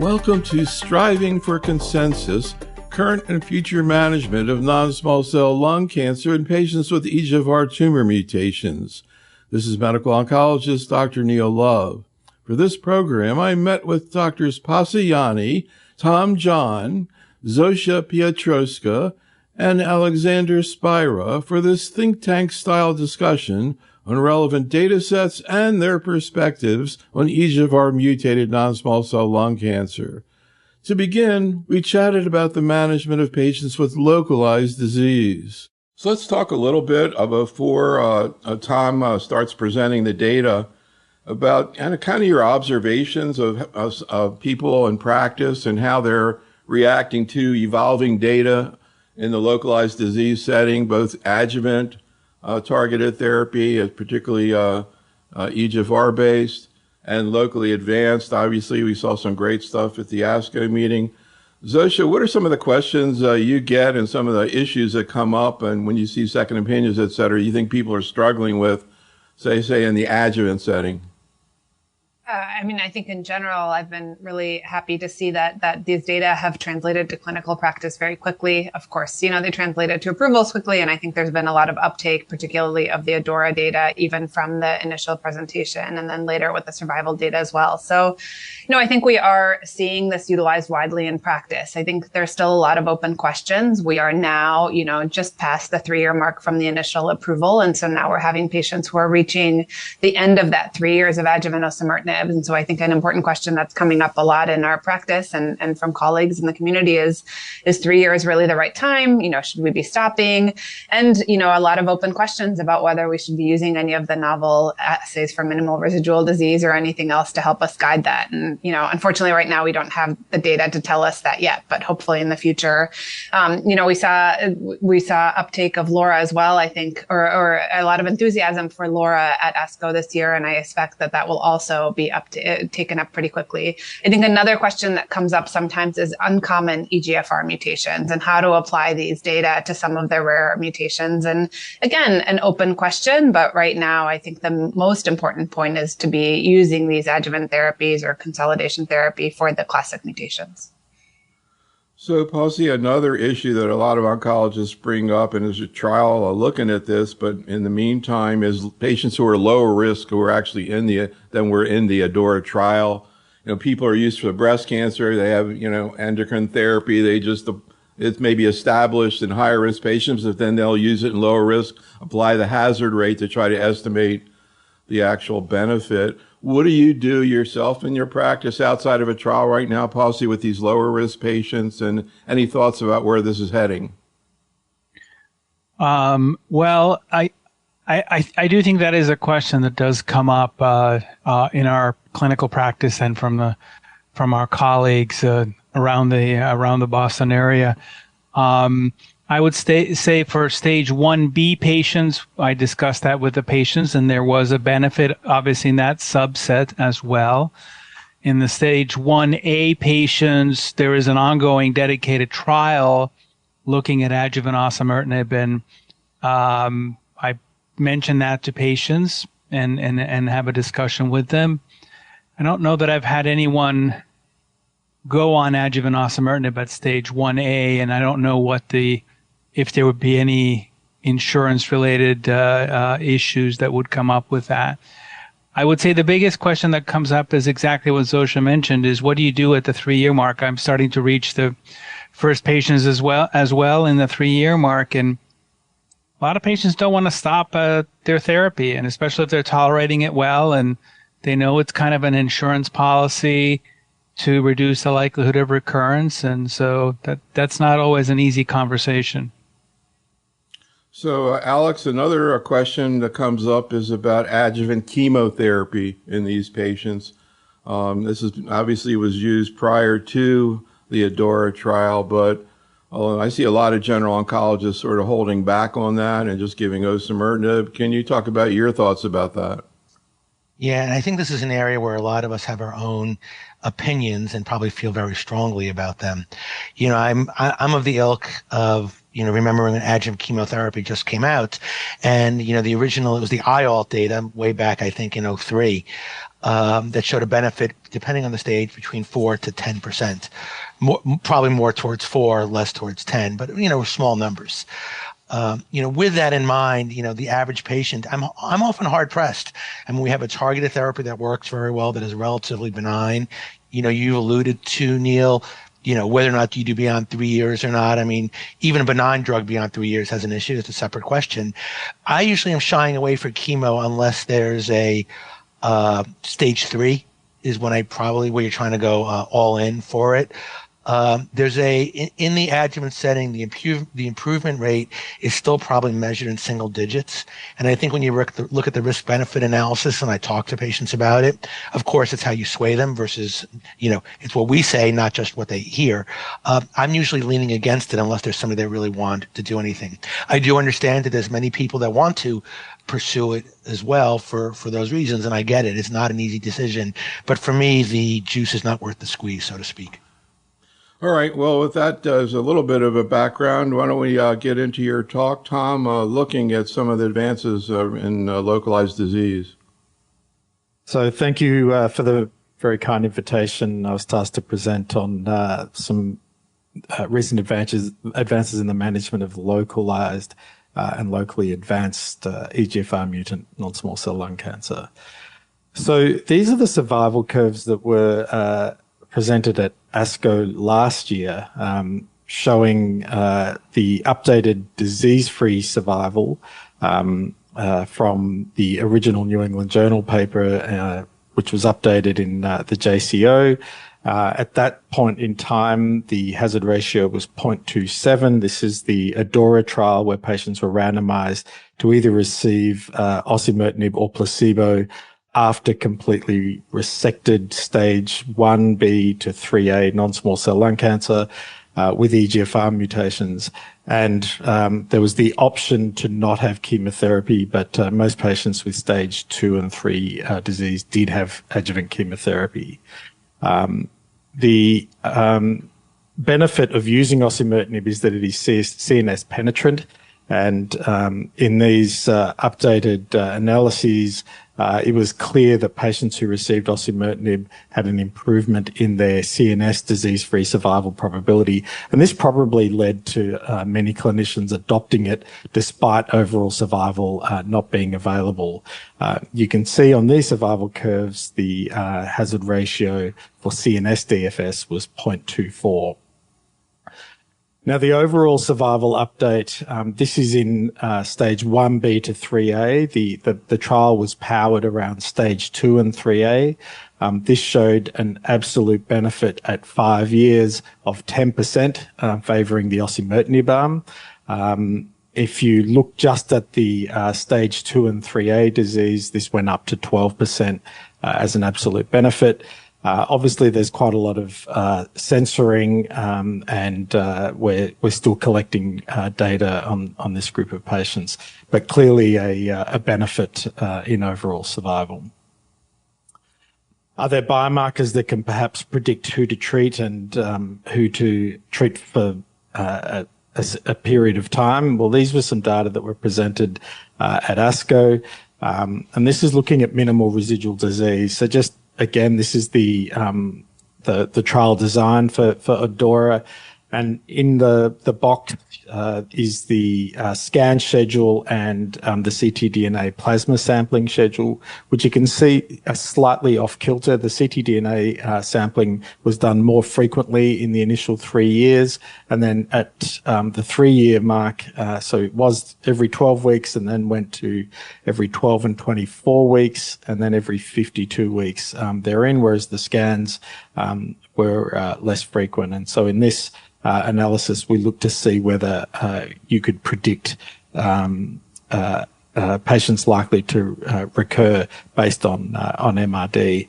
Welcome to Striving for Consensus, Current and Future Management of Non-Small Cell Lung Cancer in Patients with EGFR Tumor Mutations. This is medical oncologist Dr. Neil Love. For this program, I met with Drs. Pasi Jänne, Tom John, Zofia Piotrowska, and Alexander Spira for this think tank-style discussion on relevant data sets and their perspectives on EGFR mutated non-small cell lung cancer. To begin, we chatted about the management of patients with localized disease. So let's talk a little bit before Tom starts presenting the data about kind of your observations of people in practice and how they're reacting to evolving data in the localized disease setting, both adjuvant targeted therapy, particularly EGFR-based, and locally advanced. Obviously, we saw some great stuff at the ASCO meeting. Zofia, what are some of the questions you get and some of the issues that come up, and when you see second opinions, et cetera, you think people are struggling with, say in the adjuvant setting? I think in general, I've been really happy to see that these data have translated to clinical practice very quickly. Of course, they translated to approvals quickly, and I think there's been a lot of uptake, particularly of the ADAURA data, even from the initial presentation and then later with the survival data as well. So, I think we are seeing this utilized widely in practice. I think there's still a lot of open questions. We are now, just past the 3-year mark from the initial approval. And so now we're having patients who are reaching the end of that 3 years of adjuvant osimertinib. And so I think an important question that's coming up a lot in our practice and from colleagues in the community is 3 years really the right time? Should we be stopping? And, a lot of open questions about whether we should be using any of the novel assays for minimal residual disease or anything else to help us guide that. And, unfortunately right now we don't have the data to tell us that yet, but hopefully in the future, we saw uptake of LAURA as well, I think, or a lot of enthusiasm for LAURA at ASCO this year. And I expect that will also be taken up pretty quickly. I think another question that comes up sometimes is uncommon EGFR mutations and how to apply these data to some of the rare mutations. And again, an open question, but right now I think the most important point is to be using these adjuvant therapies or consolidation therapy for the classic mutations. So, Pasi, another issue that a lot of oncologists bring up, and there's a trial looking at this, but in the meantime, is patients who are lower risk who are actually than were in the ADAURA trial. People are used for breast cancer. They have, endocrine therapy. It's maybe established in higher risk patients, but then they'll use it in lower risk, apply the hazard rate to try to estimate the actual benefit. What do you do yourself in your practice outside of a trial right now, Pasi, with these lower risk patients, and any thoughts about where this is heading? Well, I do think that is a question that does come up in our clinical practice and from our colleagues around the Boston area. I would say for stage 1B patients, I discussed that with the patients, and there was a benefit, obviously, in that subset as well. In the stage 1A patients, there is an ongoing dedicated trial looking at adjuvant osimertinib, and I mentioned that to patients and have a discussion with them. I don't know that I've had anyone go on adjuvant osimertinib at stage 1A, and I don't know if there would be any insurance-related issues that would come up with that. I would say the biggest question that comes up is exactly what Zofia mentioned, is what do you do at the 3-year mark? I'm starting to reach the first patients as well in the 3-year mark, and a lot of patients don't want to stop their therapy, and especially if they're tolerating it well and they know it's kind of an insurance policy to reduce the likelihood of recurrence, and so that's not always an easy conversation. So, Alex, another question that comes up is about adjuvant chemotherapy in these patients. This obviously was used prior to the ADAURA trial, but I see a lot of general oncologists sort of holding back on that and just giving osimertinib. Can you talk about your thoughts about that? Yeah, and I think this is an area where a lot of us have our own opinions and probably feel very strongly about them. I'm of the ilk of remembering when adjuvant chemotherapy just came out, and the original, it was the IALT data way back, I think in 2003. that showed a benefit, depending on the stage, between 4 to 10%. Probably more towards 4, less towards 10, but small numbers. With that in mind, the average patient, I'm often hard pressed. I mean, we have a targeted therapy that works very well, that is relatively benign. You alluded to, Neil, whether or not you do beyond 3 years or not. I mean, even a benign drug beyond 3 years has an issue. It's a separate question. I usually am shying away from chemo unless there's a stage 3 is when where you're trying to go all in for it. There's in the adjuvant setting, the improvement rate is still probably measured in single digits. And I think when you look at the risk benefit analysis, and I talk to patients about it, of course, it's how you sway them versus, it's what we say, not just what they hear. I'm usually leaning against it unless there's somebody that really want to do anything. I do understand that there's many people that want to pursue it as well for those reasons. And I get it. It's not an easy decision, but for me, the juice is not worth the squeeze, so to speak. All right. Well, with that as a little bit of a background, why don't we get into your talk, Tom, looking at some of the advances in localized disease. So thank you for the very kind invitation. I was tasked to present on some recent advances in the management of localized and locally advanced EGFR mutant non-small cell lung cancer. So these are the survival curves that were presented at ASCO last year, showing the updated disease-free survival from the original New England Journal paper, which was updated in the JCO. At that point in time, the hazard ratio was 0.27. This is the ADAURA trial where patients were randomized to either receive osimertinib or placebo after completely resected stage 1B to 3A non-small cell lung cancer with EGFR mutations. And there was the option to not have chemotherapy, but most patients with stage 2 and 3 disease did have adjuvant chemotherapy. The benefit of using osimertinib is that it is CNS penetrant. And in these updated analyses, it was clear that patients who received osimertinib had an improvement in their CNS disease-free survival probability. And this probably led to many clinicians adopting it despite overall survival not being available. You can see on these survival curves, the hazard ratio for CNS DFS was 0.24. Now, the overall survival update, this is in stage 1B to 3A. The trial was powered around stage 2 and 3A. This showed an absolute benefit at 5 years of 10%, favoring the osimertinib arm. If you look just at the stage 2 and 3A disease, this went up to 12% as an absolute benefit. Obviously, there's quite a lot of censoring, and we're still collecting data on this group of patients, but clearly a benefit in overall survival. Are there biomarkers that can perhaps predict who to treat and who to treat for a period of time? Well, these were some data that were presented at ASCO, and this is looking at minimal residual disease. So just again, this is the trial design for ADAURA, and in the box is the scan schedule and the ctDNA plasma sampling schedule, which you can see are slightly off kilter. The ctDNA sampling was done more frequently in the initial 3 years, and then at the 3-year mark, so it was every 12 weeks and then went to every 12 and 24 weeks and then every 52 weeks therein, whereas the scans were less frequent. And so in this analysis, we looked to see whether you could predict patients likely to recur based on MRD.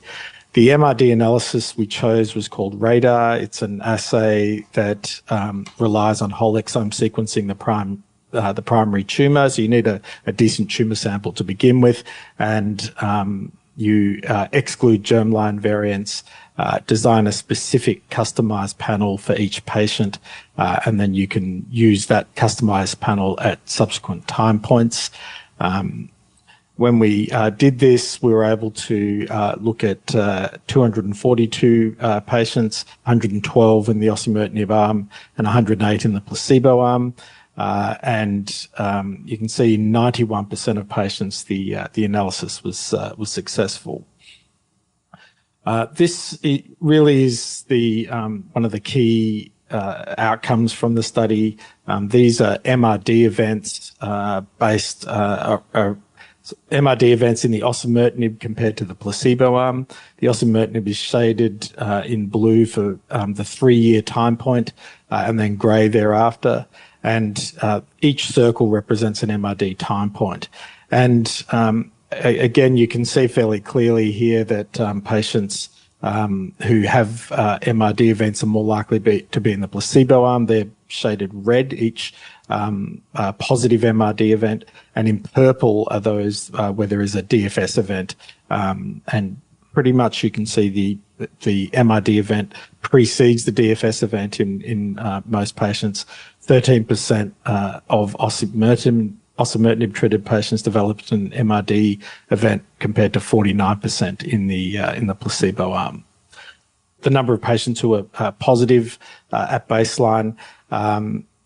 The MRD analysis we chose was called RADAR. It's an assay that relies on whole exome sequencing the primary tumor. So you need a decent tumor sample to begin with, and you exclude germline variants, design a specific customized panel for each patient, and then you can use that customized panel at subsequent time points. When we did this, we were able to look at 242 patients, 112 in the osimertinib arm and 108 in the placebo arm. And you can see 91% of patients, the analysis was successful. This really is the one of the key outcomes from the study. These are MRD events based MRD events in the osimertinib compared to the placebo arm. The osimertinib is shaded in blue for the 3-year time point and then grey thereafter. And each circle represents an MRD time point. And again, you can see fairly clearly here that patients who have MRD events are more likely to be in the placebo arm. They're shaded red, each positive MRD event, and in purple are those where there is a DFS event. And pretty much you can see the MRD event precedes the DFS event in most patients. 13% of osimertinib treated patients developed an MRD event compared to 49% in the placebo arm. The number of patients who were positive at baseline,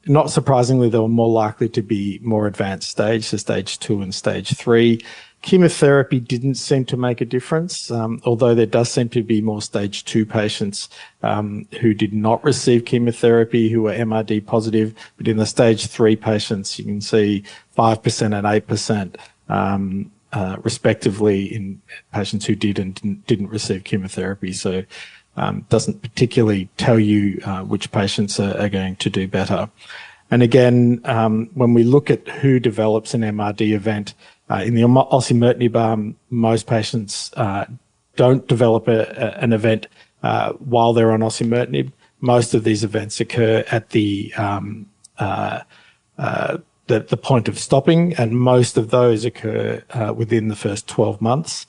not surprisingly, they were more likely to be more advanced stage, so stage 2 and stage 3. Chemotherapy didn't seem to make a difference, although there does seem to be more stage 2 patients who did not receive chemotherapy who were MRD positive. But in the stage 3 patients, you can see 5% and 8% respectively in patients who did and didn't receive chemotherapy. So doesn't particularly tell you which patients are going to do better. And again, when we look at who develops an MRD event, in the osimertinib arm, most patients don't develop an event while they're on osimertinib. Most of these events occur at the point of stopping, and most of those occur within the first 12 months.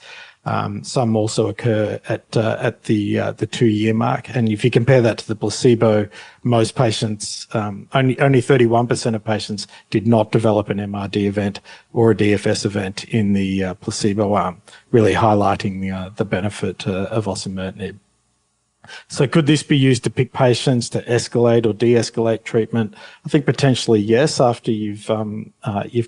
Some also occur at the 2-year mark. And if you compare that to the placebo, most patients, only 31% of patients did not develop an MRD event or a DFS event in the placebo arm, really highlighting the benefit of osimertinib. So could this be used to pick patients to escalate or de-escalate treatment? I think potentially yes, after you've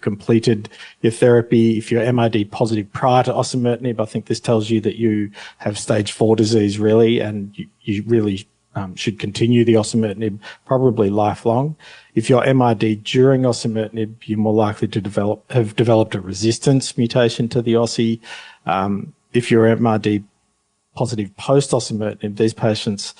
completed your therapy. If you're MRD positive prior to osimertinib, I think this tells you that you have stage 4 disease really, and you really should continue the osimertinib probably lifelong. If you're MRD during osimertinib, you're more likely to have developed a resistance mutation to the OSI. If you're MRD positive post-osimertinib, these patients,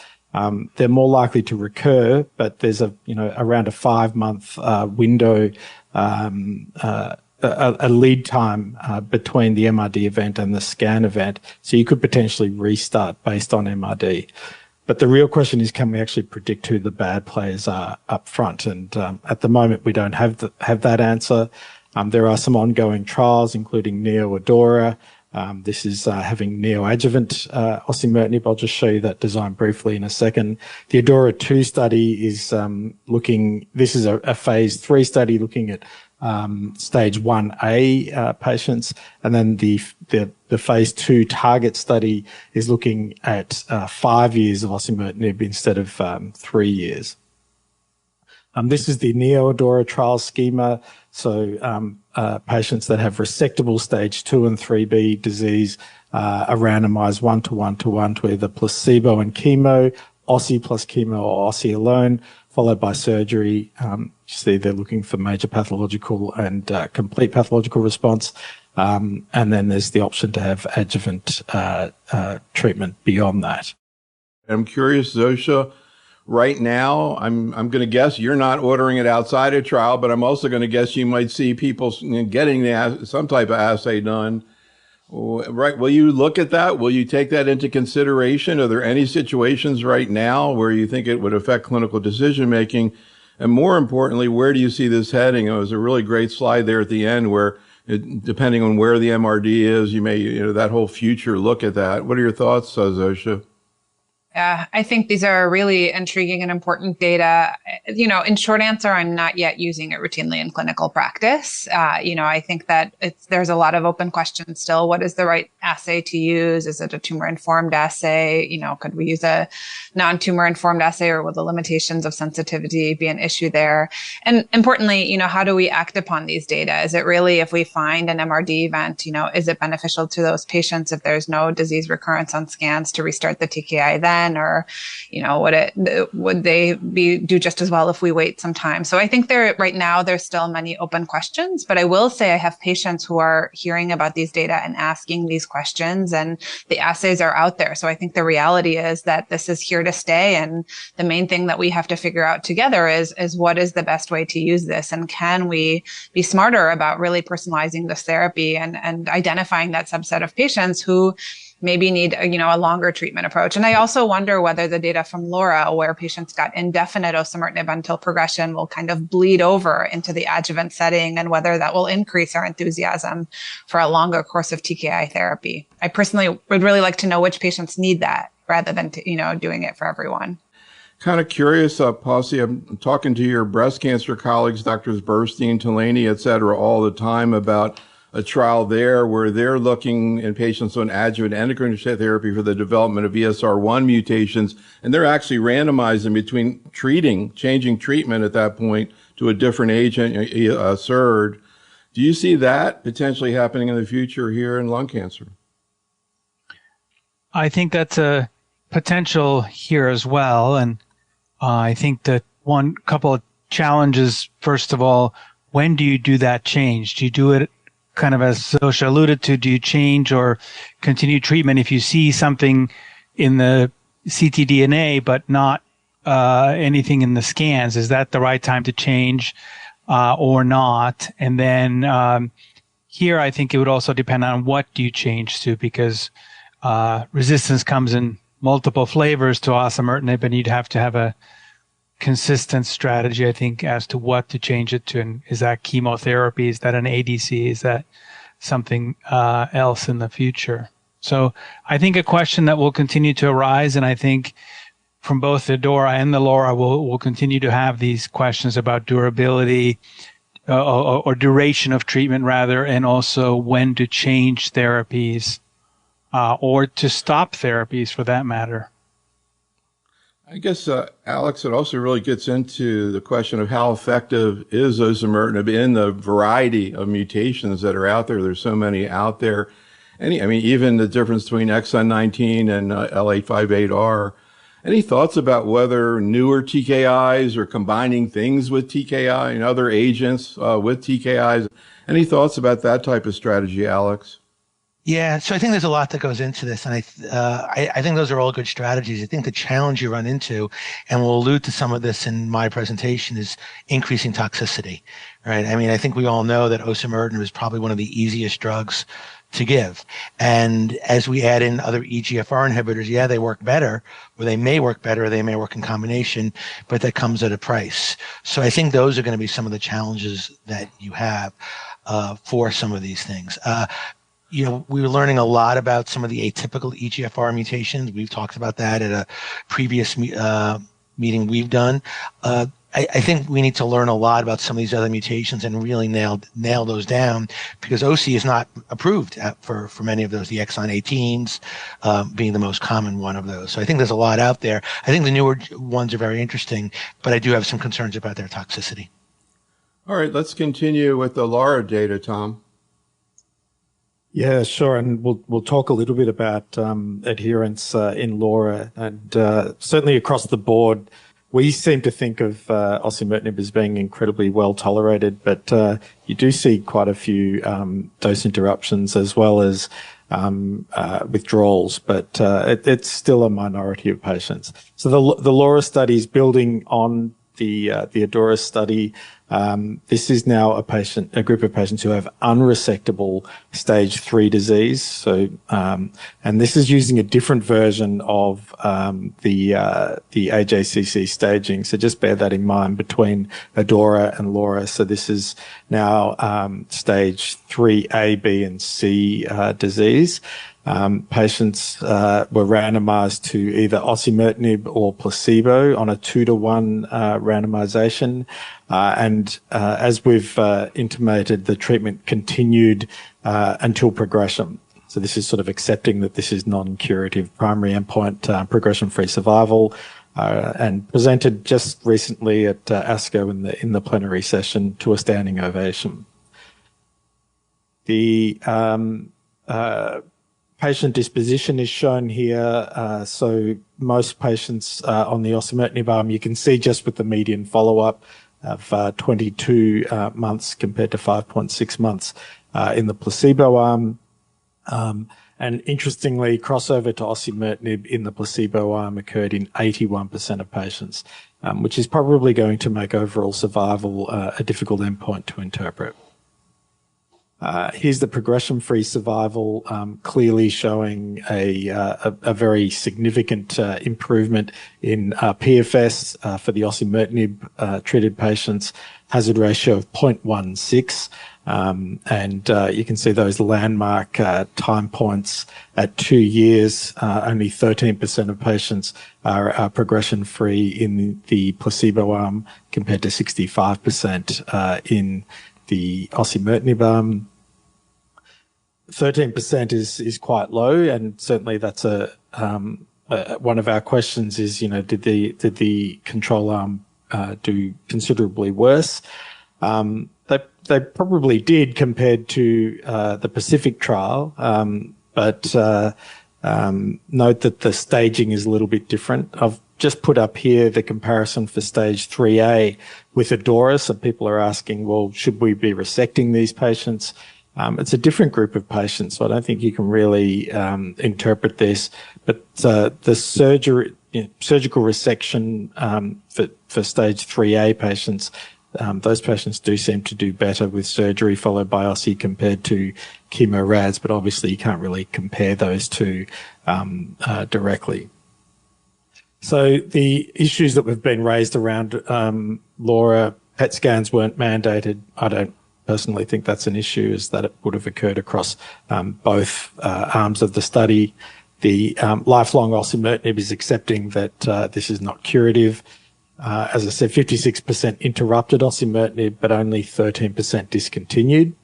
they're more likely to recur, but there's around a 5-month window, a lead time between the MRD event and the scan event. So you could potentially restart based on MRD. But the real question is, can we actually predict who the bad players are up front? And at the moment, we don't have that answer. There are some ongoing trials, including NEO-ADORA. This is having neoadjuvant osimertinib. I'll just show you that design briefly in a second. The ADORA 2 study is this is a phase 3 study looking at stage 1A patients, and then the phase 2 target study is looking at 5 years of osimertinib instead of 3 years. This is the NEO-ADORA trial schema. So patients that have resectable stage 2 and 3B disease are randomized 1:1:1 to either placebo and chemo, OSI plus chemo, or OSI alone, followed by surgery. You see they're looking for major pathological and complete pathological response. And then there's the option to have adjuvant treatment beyond that. I'm curious, Zofia. Right now, I'm going to guess you're not ordering it outside a trial, but I'm also going to guess you might see people getting some type of assay done. Right? Will you look at that? Will you take that into consideration? Are there any situations right now where you think it would affect clinical decision making? And more importantly, where do you see this heading? It was a really great slide there at the end where, depending on where the MRD is, you may, that whole future look at that. What are your thoughts, Zofia? I think these are really intriguing and important data. In short answer, I'm not yet using it routinely in clinical practice. I think that there's a lot of open questions still. What is the right assay to use? Is it a tumor-informed assay? Could we use a non-tumor informed assay, or will the limitations of sensitivity be an issue there? And importantly, how do we act upon these data? Is it really, if we find an MRD event, is it beneficial to those patients if there's no disease recurrence on scans to restart the TKI then? Or, would they do just as well if we wait some time? So I think right now there's still many open questions, but I will say I have patients who are hearing about these data and asking these questions, and the assays are out there. So I think the reality is that this is here to stay. And the main thing that we have to figure out together is what is the best way to use this? And can we be smarter about really personalizing this therapy and identifying that subset of patients who maybe need, a longer treatment approach. And I also wonder whether the data from LAURA, where patients got indefinite osimertinib until progression, will kind of bleed over into the adjuvant setting, and whether that will increase our enthusiasm for a longer course of TKI therapy. I personally would really like to know which patients need that rather than, doing it for everyone. Kind of curious, Pasi, I'm talking to your breast cancer colleagues, Drs. Burstein, Taleni, et cetera, all the time about a trial there where they're looking in patients on adjuvant endocrine therapy for the development of ESR1 mutations, and they're actually randomizing between changing treatment at that point to a different agent, SERD. Do you see that potentially happening in the future here in lung cancer? I think that's a potential here as well, and I think that one couple of challenges. First of all, when do you do that change? Do you do it kind of, as Zofia alluded to, do you change or continue treatment if you see something in the ctDNA but not anything in the scans? Is that the right time to change or not? And then here I think it would also depend on what do you change to, because resistance comes in multiple flavors to osimertinib, and you'd have to have a consistent strategy, I think, as to what to change it to. And is that chemotherapy? Is that an ADC? Is that something else in the future? So I think a question that will continue to arise, and I think from both the DORA and the LAURA we'll continue to have these questions about durability or duration of treatment rather, and also when to change therapies or to stop therapies for that matter. I guess, Alex, it also really gets into the question of how effective is osimertinib in the variety of mutations that are out there. There's so many out there. Even the difference between exon 19 and L858R. Any thoughts about whether newer TKIs or combining things with TKI and other agents with TKIs? Any thoughts about that type of strategy, Alex? Yeah, so I think there's a lot that goes into this, and I think those are all good strategies. I think the challenge you run into, and we'll allude to some of this in my presentation, is increasing toxicity, right? I think we all know that osimertinib is probably one of the easiest drugs to give. And as we add in other EGFR inhibitors, yeah, they work better, or they may work better, or they may work in combination, but that comes at a price. So I think those are going to be some of the challenges that you have for some of these things. We were learning a lot about some of the atypical EGFR mutations. We've talked about that at a previous meeting we've done. I think we need to learn a lot about some of these other mutations and really nail those down, because OC is not approved for many of those, the exon 18s being the most common one of those. So I think there's a lot out there. I think the newer ones are very interesting, but I do have some concerns about their toxicity. All right, let's continue with the LAURA data, Tom. Yeah, sure. And we'll talk a little bit about adherence in LAURA, and certainly across the board, we seem to think of osimertinib as being incredibly well tolerated, but you do see quite a few dose interruptions as well as withdrawals, but it's still a minority of patients. So the LAURA study is building on the ADAURA study. This is now a group of patients who have unresectable stage 3 disease. So, and this is using a different version of the AJCC staging. So just bear that in mind between ADAURA and LAURA. So this is now stage 3A, B, and C disease. Patients were randomized to either osimertinib or placebo on a 2-to-1 randomization. As we've intimated, the treatment continued until progression. So this is sort of accepting that this is non-curative. Primary endpoint, progression-free survival, and presented just recently at ASCO in the plenary session to a standing ovation. The patient disposition is shown here. So most patients on the osimertinib arm, you can see just with the median follow-up of 22 months compared to 5.6 months in the placebo arm. And interestingly, crossover to osimertinib in the placebo arm occurred in 81% of patients, which is probably going to make overall survival a difficult endpoint to interpret. Here's the progression-free survival, clearly showing a very significant improvement in PFS for the osimertinib treated patients, hazard ratio of 0.16. And you can see those landmark time points at 2 years. Only 13% of patients are progression-free in the placebo arm compared to 65% in the osimertinib arm. 13% is quite low, and certainly that's one of our questions is, did the control arm do considerably worse? They probably did compared to the Pacific trial, but note that the staging is a little bit different. I've just put up here the comparison for stage 3A with ADAURA. So people are asking, well, should we be resecting these patients? It's a different group of patients, so I don't think you can really interpret this. But the surgical resection for stage 3A patients, those patients do seem to do better with surgery followed by OSI compared to chemo-RADS, but obviously you can't really compare those two directly. So the issues that have been raised around LAURA, PET scans weren't mandated. I don't personally think that's an issue, is that it would have occurred across both arms of the study. The lifelong osimertinib is accepting that this is not curative. As I said, 56% interrupted osimertinib, but only 13% discontinued.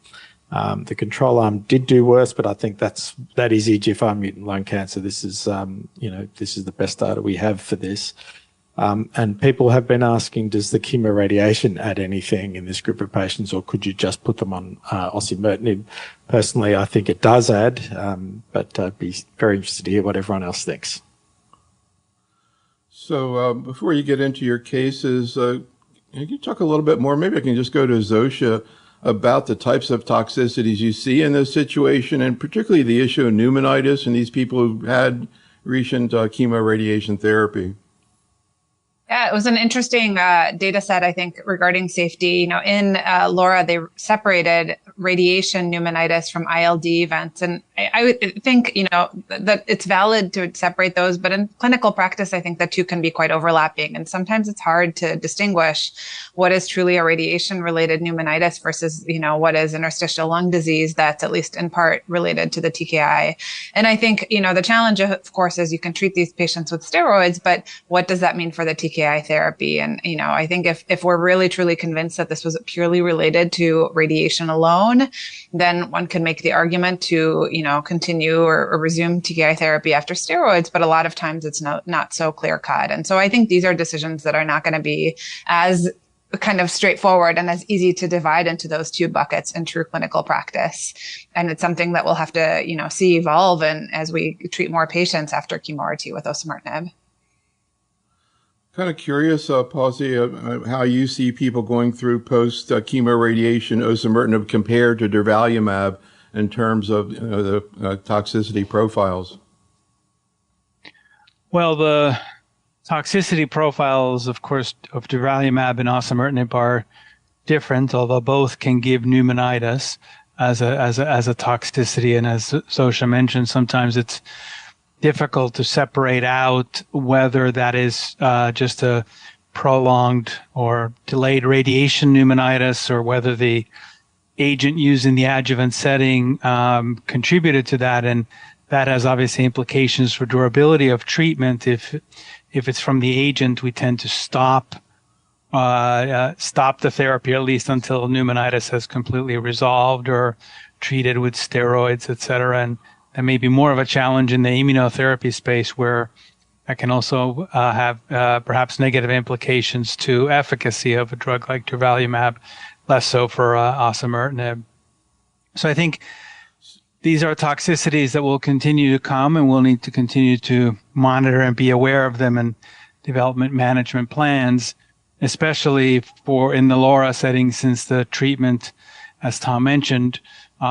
The control arm did do worse, but I think that is EGFR mutant lung cancer. This is, this is the best data we have for this. And people have been asking, does the chemoradiation add anything in this group of patients, or could you just put them on osimertinib? Personally, I think it does add, but I'd be very interested to hear what everyone else thinks. So before you get into your cases, can you talk a little bit more? Maybe I can just go to Zofia about the types of toxicities you see in this situation, and particularly the issue of pneumonitis in these people who had recent chemoradiation therapy. Yeah, it was an interesting data set, I think, regarding safety. In LAURA, they separated radiation pneumonitis from ILD events. And I would think, that it's valid to separate those. But in clinical practice, I think the two can be quite overlapping. And sometimes it's hard to distinguish what is truly a radiation-related pneumonitis versus, what is interstitial lung disease that's at least in part related to the TKI. And I think, the challenge, of course, is you can treat these patients with steroids, but what does that mean for the TKI therapy? And, I think if we're really truly convinced that this was purely related to radiation alone, then one can make the argument to, continue or resume TKI therapy after steroids. But a lot of times it's not so clear cut. And so I think these are decisions that are not going to be as kind of straightforward and as easy to divide into those two buckets in true clinical practice. And it's something that we'll have to, see evolve and as we treat more patients after chemo-RT with osimertinib. Kind of curious, Pasi, how you see people going through post-chemoradiation osimertinib compared to durvalumab in terms of the toxicity profiles. Well, the toxicity profiles, of course, of durvalumab and osimertinib are different, although both can give pneumonitis as a toxicity. And as Zofia mentioned, sometimes it's difficult to separate out whether that is just a prolonged or delayed radiation pneumonitis or whether the agent used in the adjuvant setting contributed to that. And that has obviously implications for durability of treatment. If it's from the agent, we tend to stop the therapy at least until pneumonitis has completely resolved or treated with steroids, et cetera. And that may be more of a challenge in the immunotherapy space, where that can also have perhaps negative implications to efficacy of a drug like durvalumab, less so for osimertinib. So I think these are toxicities that will continue to come, and we'll need to continue to monitor and be aware of them in development management plans, especially for in the LAURA setting, since the treatment, as Tom mentioned,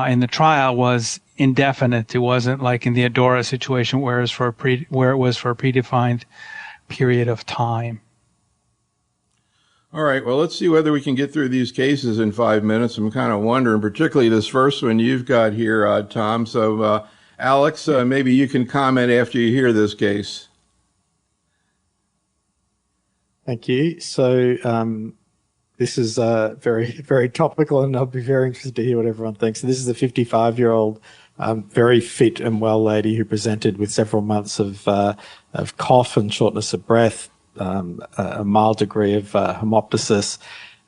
in the trial was indefinite. It wasn't like in the ADAURA situation where it was for a predefined period of time. All right, well, let's see whether we can get through these cases in 5 minutes. I'm kind of wondering, particularly this first one you've got here, Tom. So, Alex, maybe you can comment after you hear this case. Thank you. So this is very, very topical, and I'll be very interested to hear what everyone thinks. So this is a 55-year-old, very fit and well lady who presented with several months of cough and shortness of breath, a mild degree of hemoptysis,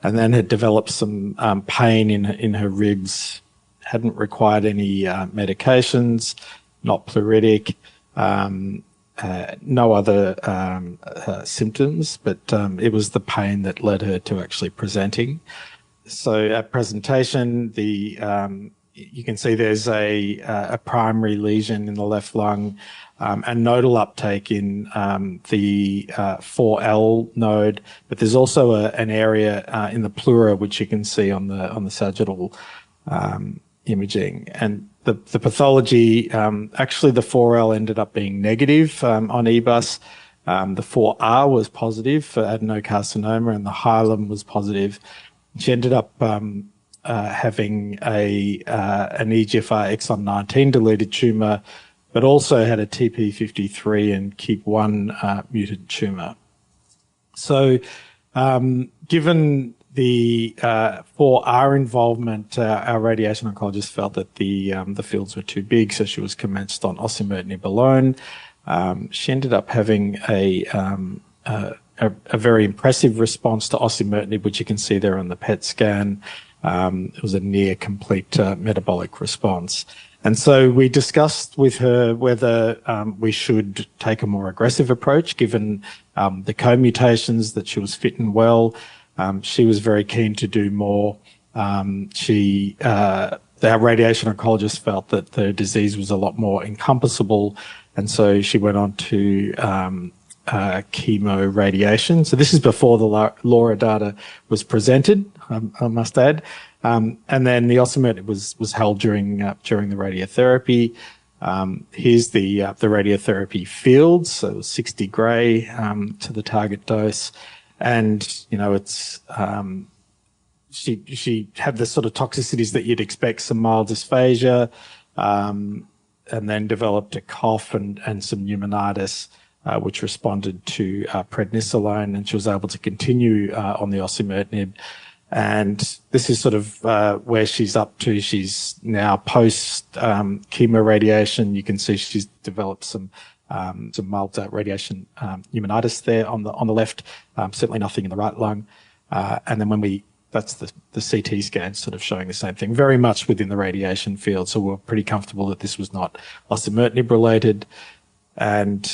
and then had developed some pain in her ribs, hadn't required any medications, not pleuritic, no other symptoms, but it was the pain that led her to actually presenting. So at presentation, you can see there's a primary lesion in the left lung, and nodal uptake in the 4L node, but there's also an area in the pleura which you can see on the sagittal imaging. And the pathology, actually the 4L ended up being negative on EBUS. The 4R was positive for adenocarcinoma, and the hilum was positive. She ended up having an EGFR exon 19 deleted tumour, but also had a TP53 and KEAP1 mutant tumour. So given the 4R involvement, our radiation oncologist felt that the fields were too big, so she was commenced on osimertinib alone. She ended up having a very impressive response to osimertinib, which you can see there on the PET scan. It was a near complete metabolic response. And so we discussed with her whether we should take a more aggressive approach, given the co-mutations, that she was fit and well. She was very keen to do more. Our radiation oncologist felt that the disease was a lot more encompassable, and so she went on to chemo radiation. So this is before the LAURA data was presented, I must add. And then the osimertinib was held during the radiotherapy. Here's the radiotherapy fields. So it was 60 gray to the target dose. And, you know, it's, she had the sort of toxicities that you'd expect, some mild dysphagia, and then developed a cough and some pneumonitis, which responded to prednisolone, and she was able to continue on the osimertinib. And this is sort of where she's up to. She's now post chemo radiation. You can see she's developed some mild radiation pneumonitis there on the left. Certainly nothing in the right lung. And then that's the CT scan sort of showing the same thing, very much within the radiation field. So we're pretty comfortable that this was not osimertinib related. And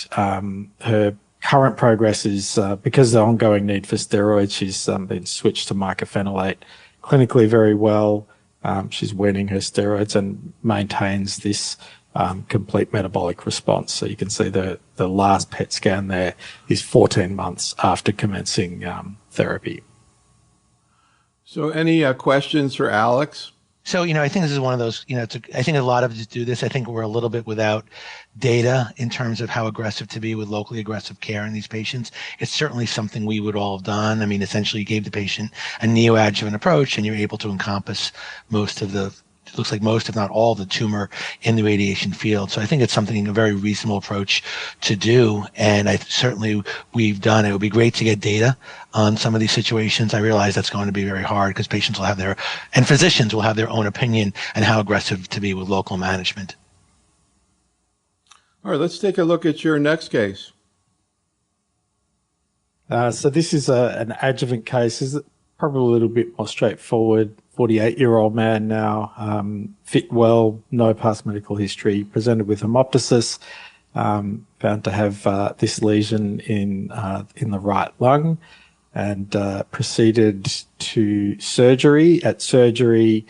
her current progress is, because of the ongoing need for steroids, she's been switched to mycophenolate clinically very well. She's weaning her steroids and maintains this complete metabolic response. So you can see the last PET scan there is 14 months after commencing therapy. So any questions for Alex? So, I think this is one of those, I think a lot of us do this. I think we're a little bit without data in terms of how aggressive to be with locally aggressive care in these patients. It's certainly something we would all have done. I mean, essentially you gave the patient a neoadjuvant approach and you're able to encompass most, if not all, the tumor in the radiation field. So I think it's something, a very reasonable approach to do. And we've done it. It would be great to get data on some of these situations. I realize that's going to be very hard because patients will have and physicians will have their own opinion on how aggressive to be with local management. All right, let's take a look at your next case. So this is an adjuvant case. This is probably a little bit more straightforward. 48-year-old man now, fit well, no past medical history, presented with hemoptysis, found to have this lesion in the right lung, and proceeded to surgery. At surgery,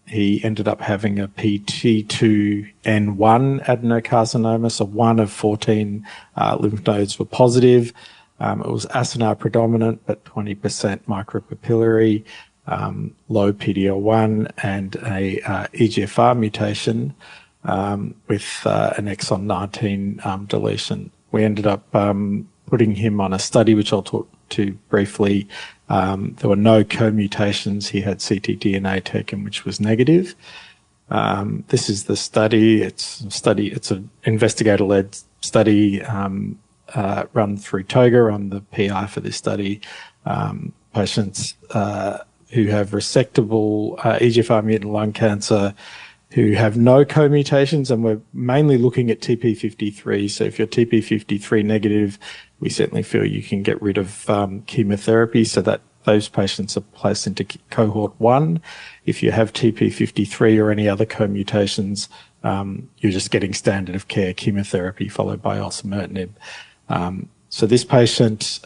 he ended up having a PT2N1 adenocarcinoma, so 1 of 14 lymph nodes were positive. It was acinar predominant, but 20% micropapillary, low PD-L1, and a EGFR mutation with an exon 19 deletion. We ended up putting him on a study, which I'll talk to briefly. There were no co-mutations. He had ctDNA taken, which was negative. This is the study. It's an investigator-led study run through TOGA. I'm the PI for this study. Patients who have resectable EGFR mutant lung cancer who have no co-mutations, and we're mainly looking at TP53. So if you're TP53 negative, we certainly feel you can get rid of chemotherapy, so that those patients are placed into cohort 1. If you have TP53 or any other co-mutations, you're just getting standard of care chemotherapy followed by osimertinib. So this patient,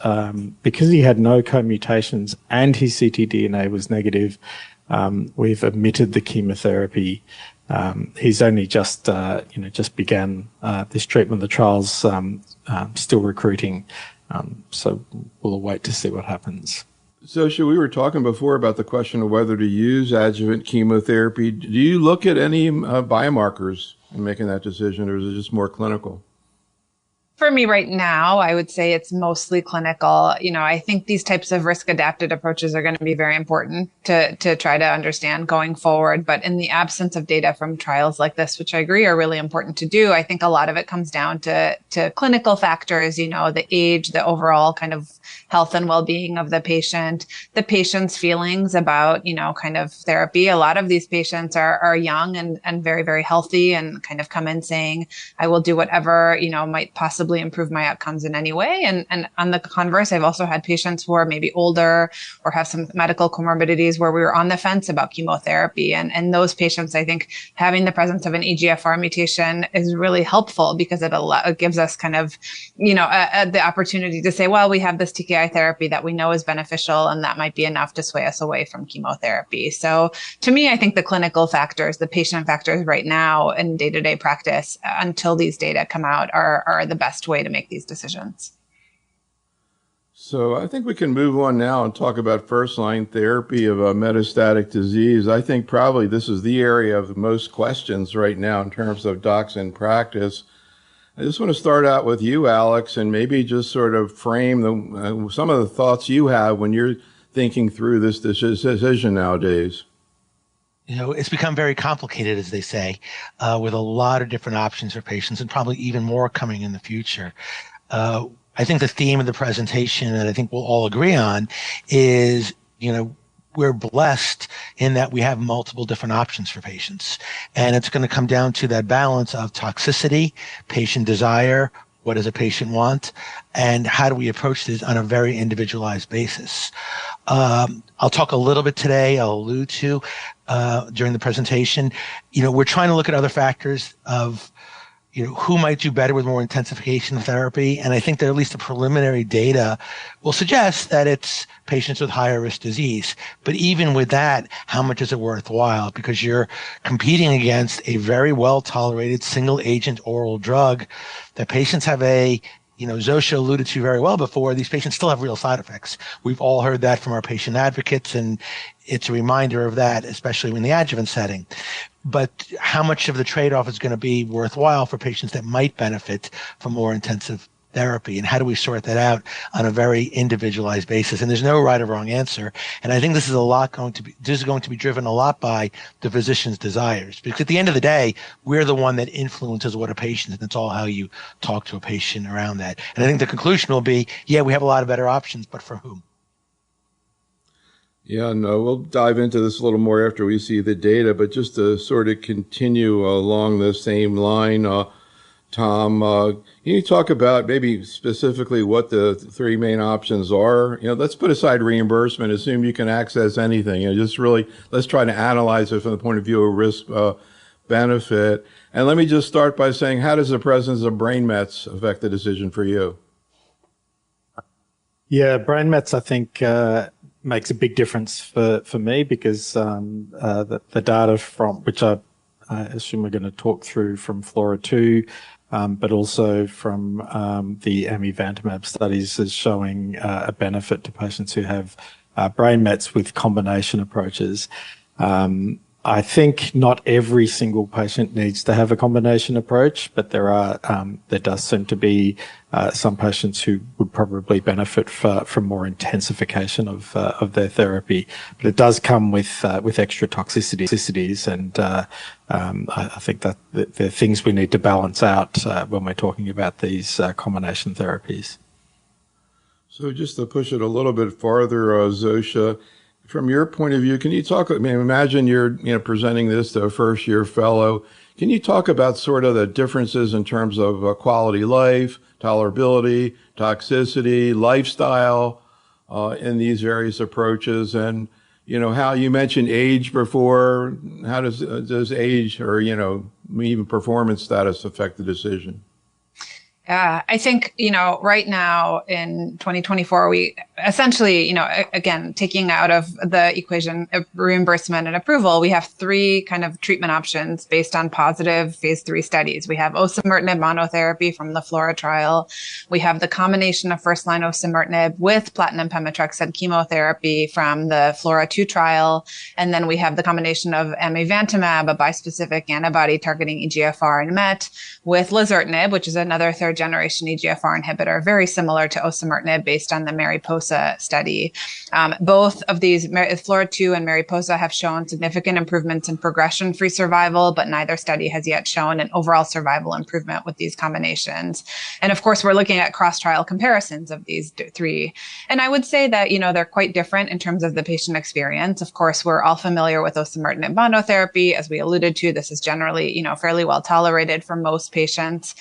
because he had no co-mutations and his ctDNA was negative, we've omitted the chemotherapy. He's only just began this treatment. The trial's still recruiting, so we'll wait to see what happens. So, we were talking before about the question of whether to use adjuvant chemotherapy. Do you look at any biomarkers in making that decision, or is it just more clinical? For me right now, I would say it's mostly clinical. I think these types of risk-adapted approaches are going to be very important to try to understand going forward. But in the absence of data from trials like this, which I agree are really important to do, I think a lot of it comes down to clinical factors, the age, the overall kind of health and well-being of the patient's feelings about, kind of therapy. A lot of these patients are young and very, very healthy and kind of come in saying, I will do whatever, might possibly improve my outcomes in any way. And on the converse, I've also had patients who are maybe older or have some medical comorbidities where we were on the fence about chemotherapy. And those patients, I think having the presence of an EGFR mutation is really helpful because it gives us kind of, the opportunity to say, well, we have this TKI therapy that we know is beneficial, and that might be enough to sway us away from chemotherapy. So to me, I think the clinical factors, the patient factors right now in day-to-day practice until these data come out are the best way to make these decisions. So I think we can move on now and talk about first-line therapy of metastatic disease. I think probably this is the area of the most questions right now in terms of docs in practice. I just want to start out with you, Alex, and maybe just sort of frame some of the thoughts you have when you're thinking through this decision nowadays. It's become very complicated, as they say, with a lot of different options for patients and probably even more coming in the future. I think the theme of the presentation, and I think we'll all agree on, is, we're blessed in that we have multiple different options for patients. And it's going to come down to that balance of toxicity, patient desire, what does a patient want, and how do we approach this on a very individualized basis. I'll talk a little bit today, I'll allude to during the presentation. We're trying to look at other factors of who might do better with more intensification therapy. And I think that at least the preliminary data will suggest that it's patients with higher risk disease. But even with that, how much is it worthwhile? Because you're competing against a very well tolerated single agent oral drug that patients have Zofia alluded to very well before, these patients still have real side effects. We've all heard that from our patient advocates, and it's a reminder of that, especially in the adjuvant setting. But how much of the trade-off is going to be worthwhile for patients that might benefit from more intensive therapy, and how do we sort that out on a very individualized basis? And there's no right or wrong answer. And I think this is going to be driven a lot by the physician's desires, because at the end of the day, we're the one that influences what a patient is, and it's all how you talk to a patient around that. And I think the conclusion will be, yeah, we have a lot of better options, but for whom? Yeah, no, we'll dive into this a little more after we see the data, but just to sort of continue along the same line, Tom, can you talk about maybe specifically what the three main options are? Let's put aside reimbursement, assume you can access anything. Just really, let's try to analyze it from the point of view of risk benefit. And let me just start by saying, how does the presence of brain mets affect the decision for you? Yeah, brain mets, I think, makes a big difference for me because the data from which I assume we're going to talk through from FLORA-2, but also from the amivantamab studies is showing a benefit to patients who have brain mets with combination approaches. I think not every single patient needs to have a combination approach, but there does seem to be some patients who would probably benefit from more intensification of their therapy. But it does come with extra toxicities, and I think that there are things we need to balance out when we're talking about these combination therapies. So just to push it a little bit farther, Zofia, from your point of view, can you talk, imagine you're presenting this to a first-year fellow. Can you talk about sort of the differences in terms of quality life, tolerability, toxicity, lifestyle in these various approaches? And, how you mentioned age before, how does age or, even performance status affect the decision? I think, right now in 2024, we essentially, again, taking out of the equation of reimbursement and approval, we have three kind of treatment options based on positive phase 3 studies. We have osimertinib monotherapy from the FLORA trial. We have the combination of first-line osimertinib with platinum pemetrexed chemotherapy from the FLORA-2 trial. And then we have the combination of amivantamab, a bispecific antibody targeting EGFR and MET, with lazertinib, which is another third-generation EGFR inhibitor, very similar to osimertinib based on the Mariposa study. Both of these, FLORA-2 and Mariposa, have shown significant improvements in progression-free survival, but neither study has yet shown an overall survival improvement with these combinations. And of course, we're looking at cross-trial comparisons of these three. And I would say that, they're quite different in terms of the patient experience. Of course, we're all familiar with osimertinib monotherapy. As we alluded to, this is generally, fairly well tolerated for most patients.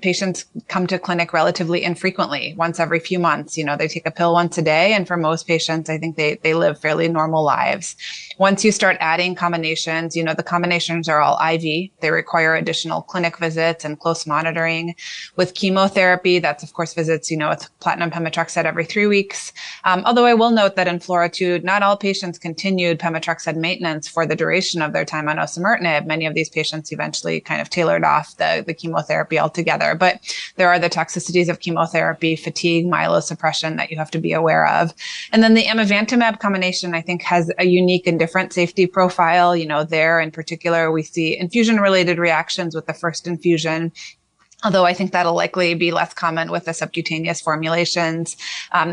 Patients come to clinic relatively infrequently, once every few months. They take a pill once a day. And for most patients, I think they live fairly normal lives. Once you start adding combinations, the combinations are all IV. They require additional clinic visits and close monitoring. With chemotherapy, that's of course visits, with platinum pemetrexed every 3 weeks. Although I will note that in FLORA-2, not all patients continued pemetrexed maintenance for the duration of their time on osimertinib. Many of these patients eventually kind of tailored off the chemotherapy altogether. But there are the toxicities of chemotherapy, fatigue, myelosuppression that you have to be aware of. And then the amivantamab combination, I think, has a unique and different safety profile. There in particular, we see infusion-related reactions with the first infusion, although I think that'll likely be less common with the subcutaneous formulations.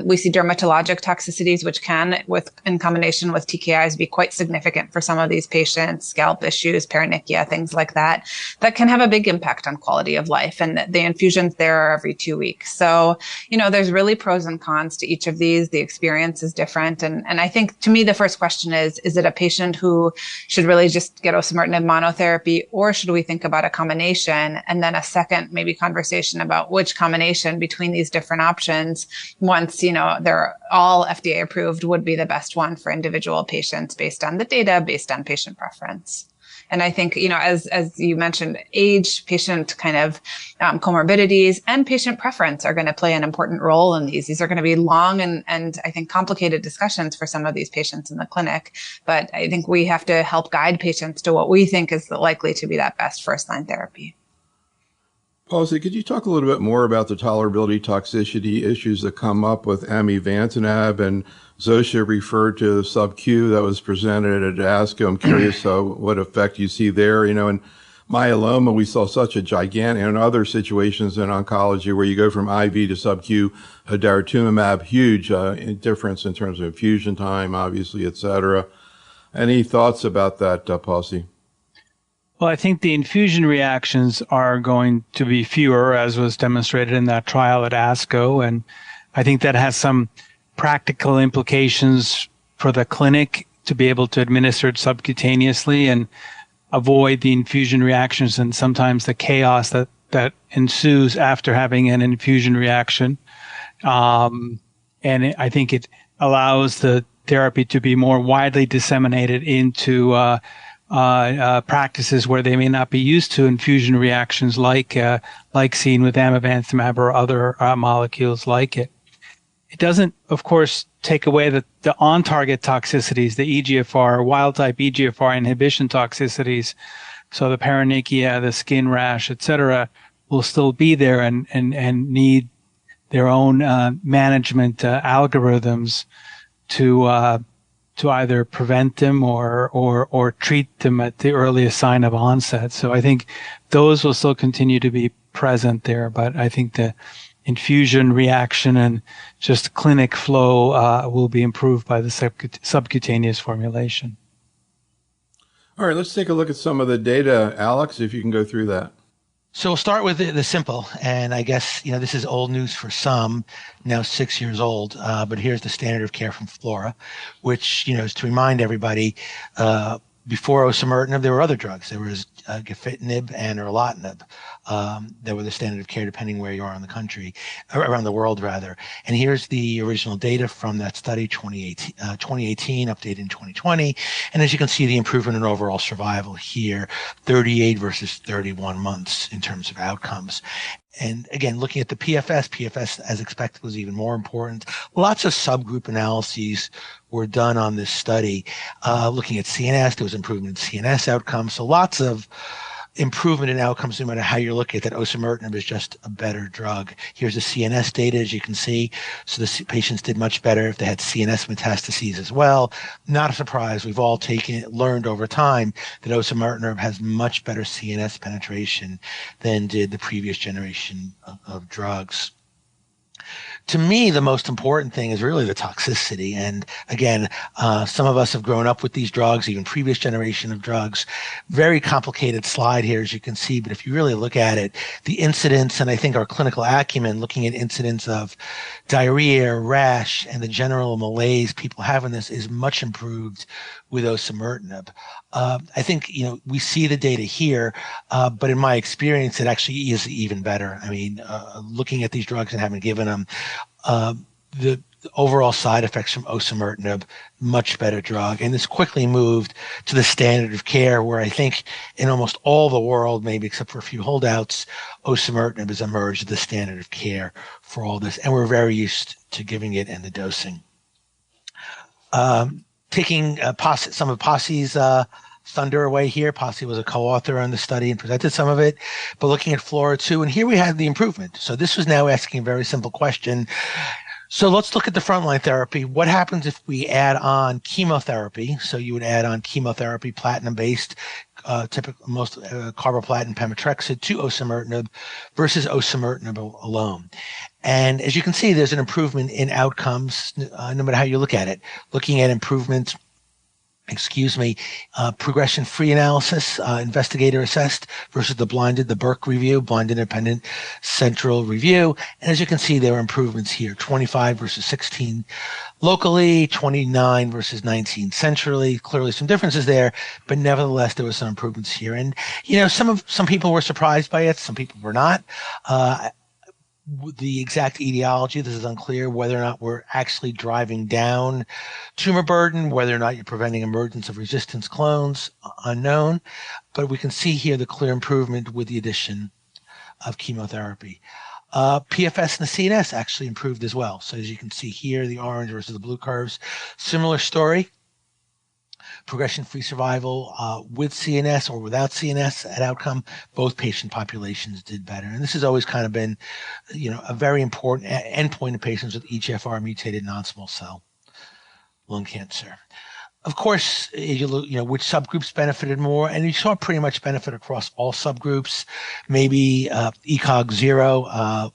We see dermatologic toxicities, which can, in combination with TKIs, be quite significant for some of these patients, scalp issues, paronychia, things like that can have a big impact on quality of life. And the infusions there are every 2 weeks. So, there's really pros and cons to each of these. The experience is different. And I think, to me, the first question is it a patient who should really just get osimertinib monotherapy, or should we think about a combination? And then a second, maybe conversation about which combination between these different options, once, they're all FDA approved, would be the best one for individual patients based on the data, based on patient preference. And I think, as you mentioned, age, patient kind of comorbidities, and patient preference are going to play an important role in these. These are going to be long and I think complicated discussions for some of these patients in the clinic. But I think we have to help guide patients to what we think is likely to be that best first-line therapy. Pasi, could you talk a little bit more about the tolerability toxicity issues that come up with amivantamab? And Zofia referred to the sub-Q that was presented at ASCO. I'm curious what effect you see there. In myeloma, we saw such a gigantic, and other situations in oncology where you go from IV to sub-Q, daratumumab, huge difference in terms of infusion time, obviously, et cetera. Any thoughts about that, Pasi? Well, I think the infusion reactions are going to be fewer, as was demonstrated in that trial at ASCO. And I think that has some practical implications for the clinic to be able to administer it subcutaneously and avoid the infusion reactions and sometimes the chaos that that ensues after having an infusion reaction. I think it allows the therapy to be more widely disseminated into practices where they may not be used to infusion reactions like seen with amivantamab or other molecules like it. It doesn't, of course, take away the on-target toxicities, the EGFR, wild-type EGFR inhibition toxicities. So the paronychia, the skin rash, etc., will still be there and need their own management algorithms to either prevent them or treat them at the earliest sign of onset. So I think those will still continue to be present there, but I think the infusion reaction and just clinic flow will be improved by the subcutaneous formulation. All right, let's take a look at some of the data. Alex, if you can go through that. So we'll start with the simple, and I guess, this is old news for some, now 6 years old, but here's the standard of care from Flora, which, is to remind everybody, before osimertinib, there were other drugs. There was gefitinib and erlotinib. That were the standard of care depending where you are in the country, or around the world rather. And here's the original data from that study, 2018, updated in 2020. And as you can see, the improvement in overall survival here, 38 versus 31 months in terms of outcomes. And again, looking at the PFS as expected was even more important. Lots of subgroup analyses were done on this study. Looking at CNS, there was improvement in CNS outcomes. So lots of improvement in outcomes no matter how you look at that. Osimertinib is just a better drug. Here's the CNS data, as you can see. So the patients did much better if they had CNS metastases as well. Not a surprise. We've all learned over time that osimertinib has much better CNS penetration than did the previous generation of drugs. To me, the most important thing is really the toxicity. And again, some of us have grown up with these drugs, even previous generation of drugs. Very complicated slide here, as you can see. But if you really look at it, the incidence, and I think our clinical acumen, looking at incidence of diarrhea, rash, and the general malaise people have in this is much improved with osimertinib. I think, we see the data here, but in my experience, it actually is even better. I mean, looking at these drugs and having given them, the overall side effects from osimertinib, much better drug. And this quickly moved to the standard of care where I think in almost all the world, maybe except for a few holdouts, osimertinib has emerged as the standard of care for all this. And we're very used to giving it and the dosing. Taking some of Pasi's thunder away here. Pasi was a co-author on the study and presented some of it, but looking at Flora 2, and here we had the improvement. So this was now asking a very simple question. So let's look at the frontline therapy. What happens if we add on chemotherapy? So you would add on chemotherapy, platinum-based, most carboplatin pemetrexed to osimertinib versus osimertinib alone. And as you can see, there's an improvement in outcomes, no matter how you look at it. Looking at improvement, progression-free analysis, investigator assessed versus the Burke review, blind independent central review. And as you can see, there are improvements here, 25 versus 16 locally, 29 versus 19 centrally. Clearly some differences there, but nevertheless, there were some improvements here. And, some people were surprised by it. Some people were not. The exact etiology, this is unclear, whether or not we're actually driving down tumor burden, whether or not you're preventing emergence of resistance clones, unknown. But we can see here the clear improvement with the addition of chemotherapy. PFS in the CNS actually improved as well. So as you can see here, the orange versus the blue curves, similar story. Progression-free survival with CNS or without CNS at outcome, both patient populations did better. And this has always kind of been, a very important endpoint in patients with EGFR mutated non-small cell lung cancer. Of course, you look, which subgroups benefited more, and you saw pretty much benefit across all subgroups. Maybe ECOG 0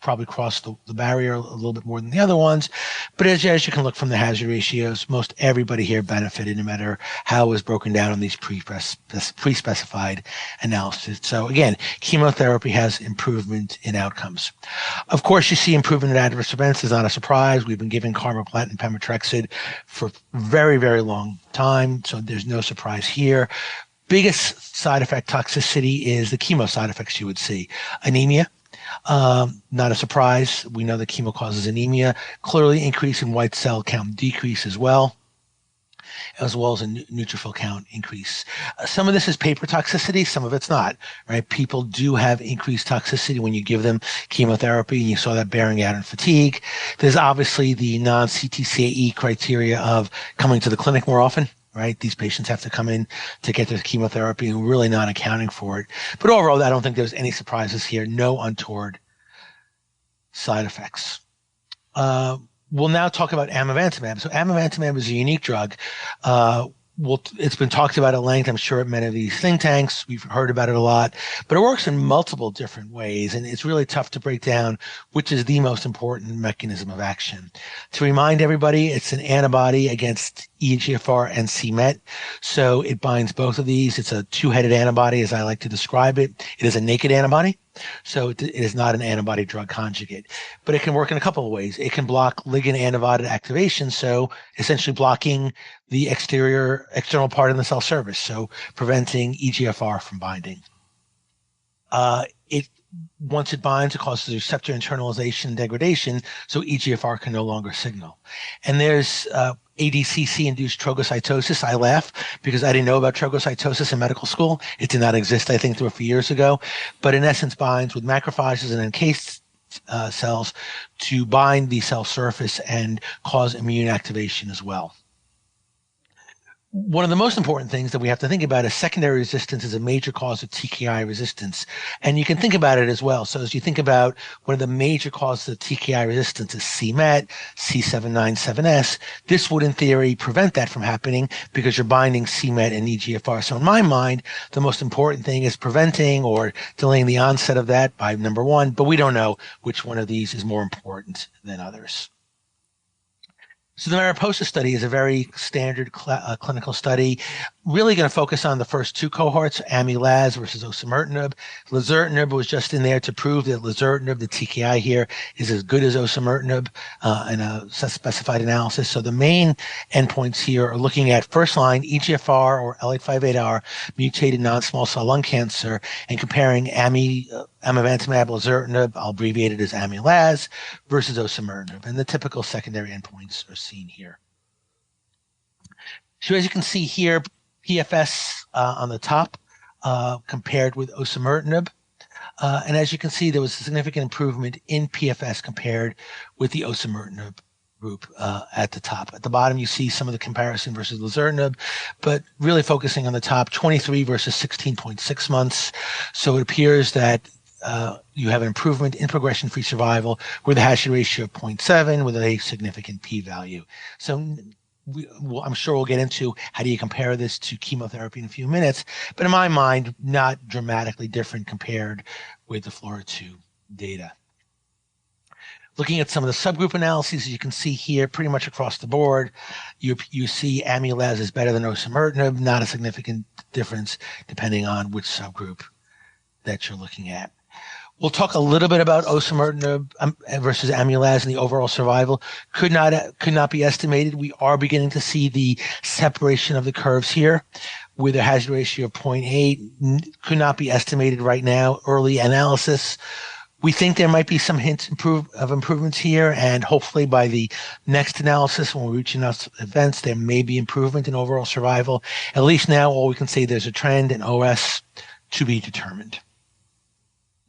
probably crossed the barrier a little bit more than the other ones. But as you can look from the hazard ratios, most everybody here benefited, no matter how it was broken down on these pre-specified analysis. So again, chemotherapy has improvement in outcomes. Of course, you see improvement in adverse events is not a surprise. We've been giving carboplatin pemetrexed for very, very long time, so there's no surprise here. biggest side effect toxicity is the chemo side effects you would see. Anemia. Not a surprise. We know that chemo causes anemia. Clearly increase in white cell count decrease as well as a neutrophil count increase. Some of this is paper toxicity, some of it's not, right? People do have increased toxicity when you give them chemotherapy, and you saw that bearing out in fatigue. There's obviously the non-CTCAE criteria of coming to the clinic more often, right? These patients have to come in to get their chemotherapy, and we're really not accounting for it. But overall, I don't think there's any surprises here. No untoward side effects. We'll now talk about amivantamab. So amivantamab is a unique drug. It's been talked about at length, I'm sure, at many of these think tanks. We've heard about it a lot, but it works in multiple different ways, and it's really tough to break down which is the most important mechanism of action. To remind everybody, it's an antibody against EGFR and c-Met, so it binds both of these. It's a two-headed antibody, as I like to describe it. It is a naked antibody. So it is not an antibody drug conjugate, but it can work in a couple of ways. It can block ligand antibody activation, so essentially blocking the external part of the cell surface, so preventing EGFR from binding. Once it binds, it causes receptor internalization and degradation, so EGFR can no longer signal. And there's ADCC-induced trogocytosis. I laugh because I didn't know about trogocytosis in medical school. It did not exist, I think, through a few years ago. But in essence, binds with macrophages and NK cells to bind the cell surface and cause immune activation as well. One of the most important things that we have to think about is secondary resistance is a major cause of TKI resistance. And you can think about it as well. So as you think about one of the major causes of TKI resistance is c-Met, C797S. This would, in theory, prevent that from happening because you're binding c-Met and EGFR. So in my mind, the most important thing is preventing or delaying the onset of that by number one, but we don't know which one of these is more important than others. So the Mariposa study is a very standard clinical study, really going to focus on the first two cohorts, Ami-Laz versus osimertinib. Lazertinib was just in there to prove that lazertinib, the TKI here, is as good as osimertinib in a specified analysis. So the main endpoints here are looking at first-line EGFR or L858R mutated non-small cell lung cancer and comparing amivantamab, lazertinib, I'll abbreviate it as Ami-Laz, versus osimertinib. And the typical secondary endpoints are seen here. So as you can see here, PFS on the top compared with osimertinib. And as you can see, there was a significant improvement in PFS compared with the osimertinib group at the top. At the bottom, you see some of the comparison versus lazertinib, but really focusing on the top, 23 versus 16.6 months. So it appears that you have an improvement in progression-free survival with a hazard ratio of 0.7 with a significant p-value. So I'm sure we'll get into how do you compare this to chemotherapy in a few minutes, but in my mind, not dramatically different compared with the FLAURA2 data. Looking at some of the subgroup analyses, you can see here pretty much across the board, you see Ami-Laz is better than osimertinib, not a significant difference depending on which subgroup that you're looking at. We'll talk a little bit about osimertinib versus Ami-Laz and the overall survival. Could not be estimated. We are beginning to see the separation of the curves here with a hazard ratio of 0.8. Could not be estimated right now. Early analysis. We think there might be some hints of improvements here, and hopefully by the next analysis, when we reach enough events, there may be improvement in overall survival. At least now, all we can say there's a trend in OS to be determined.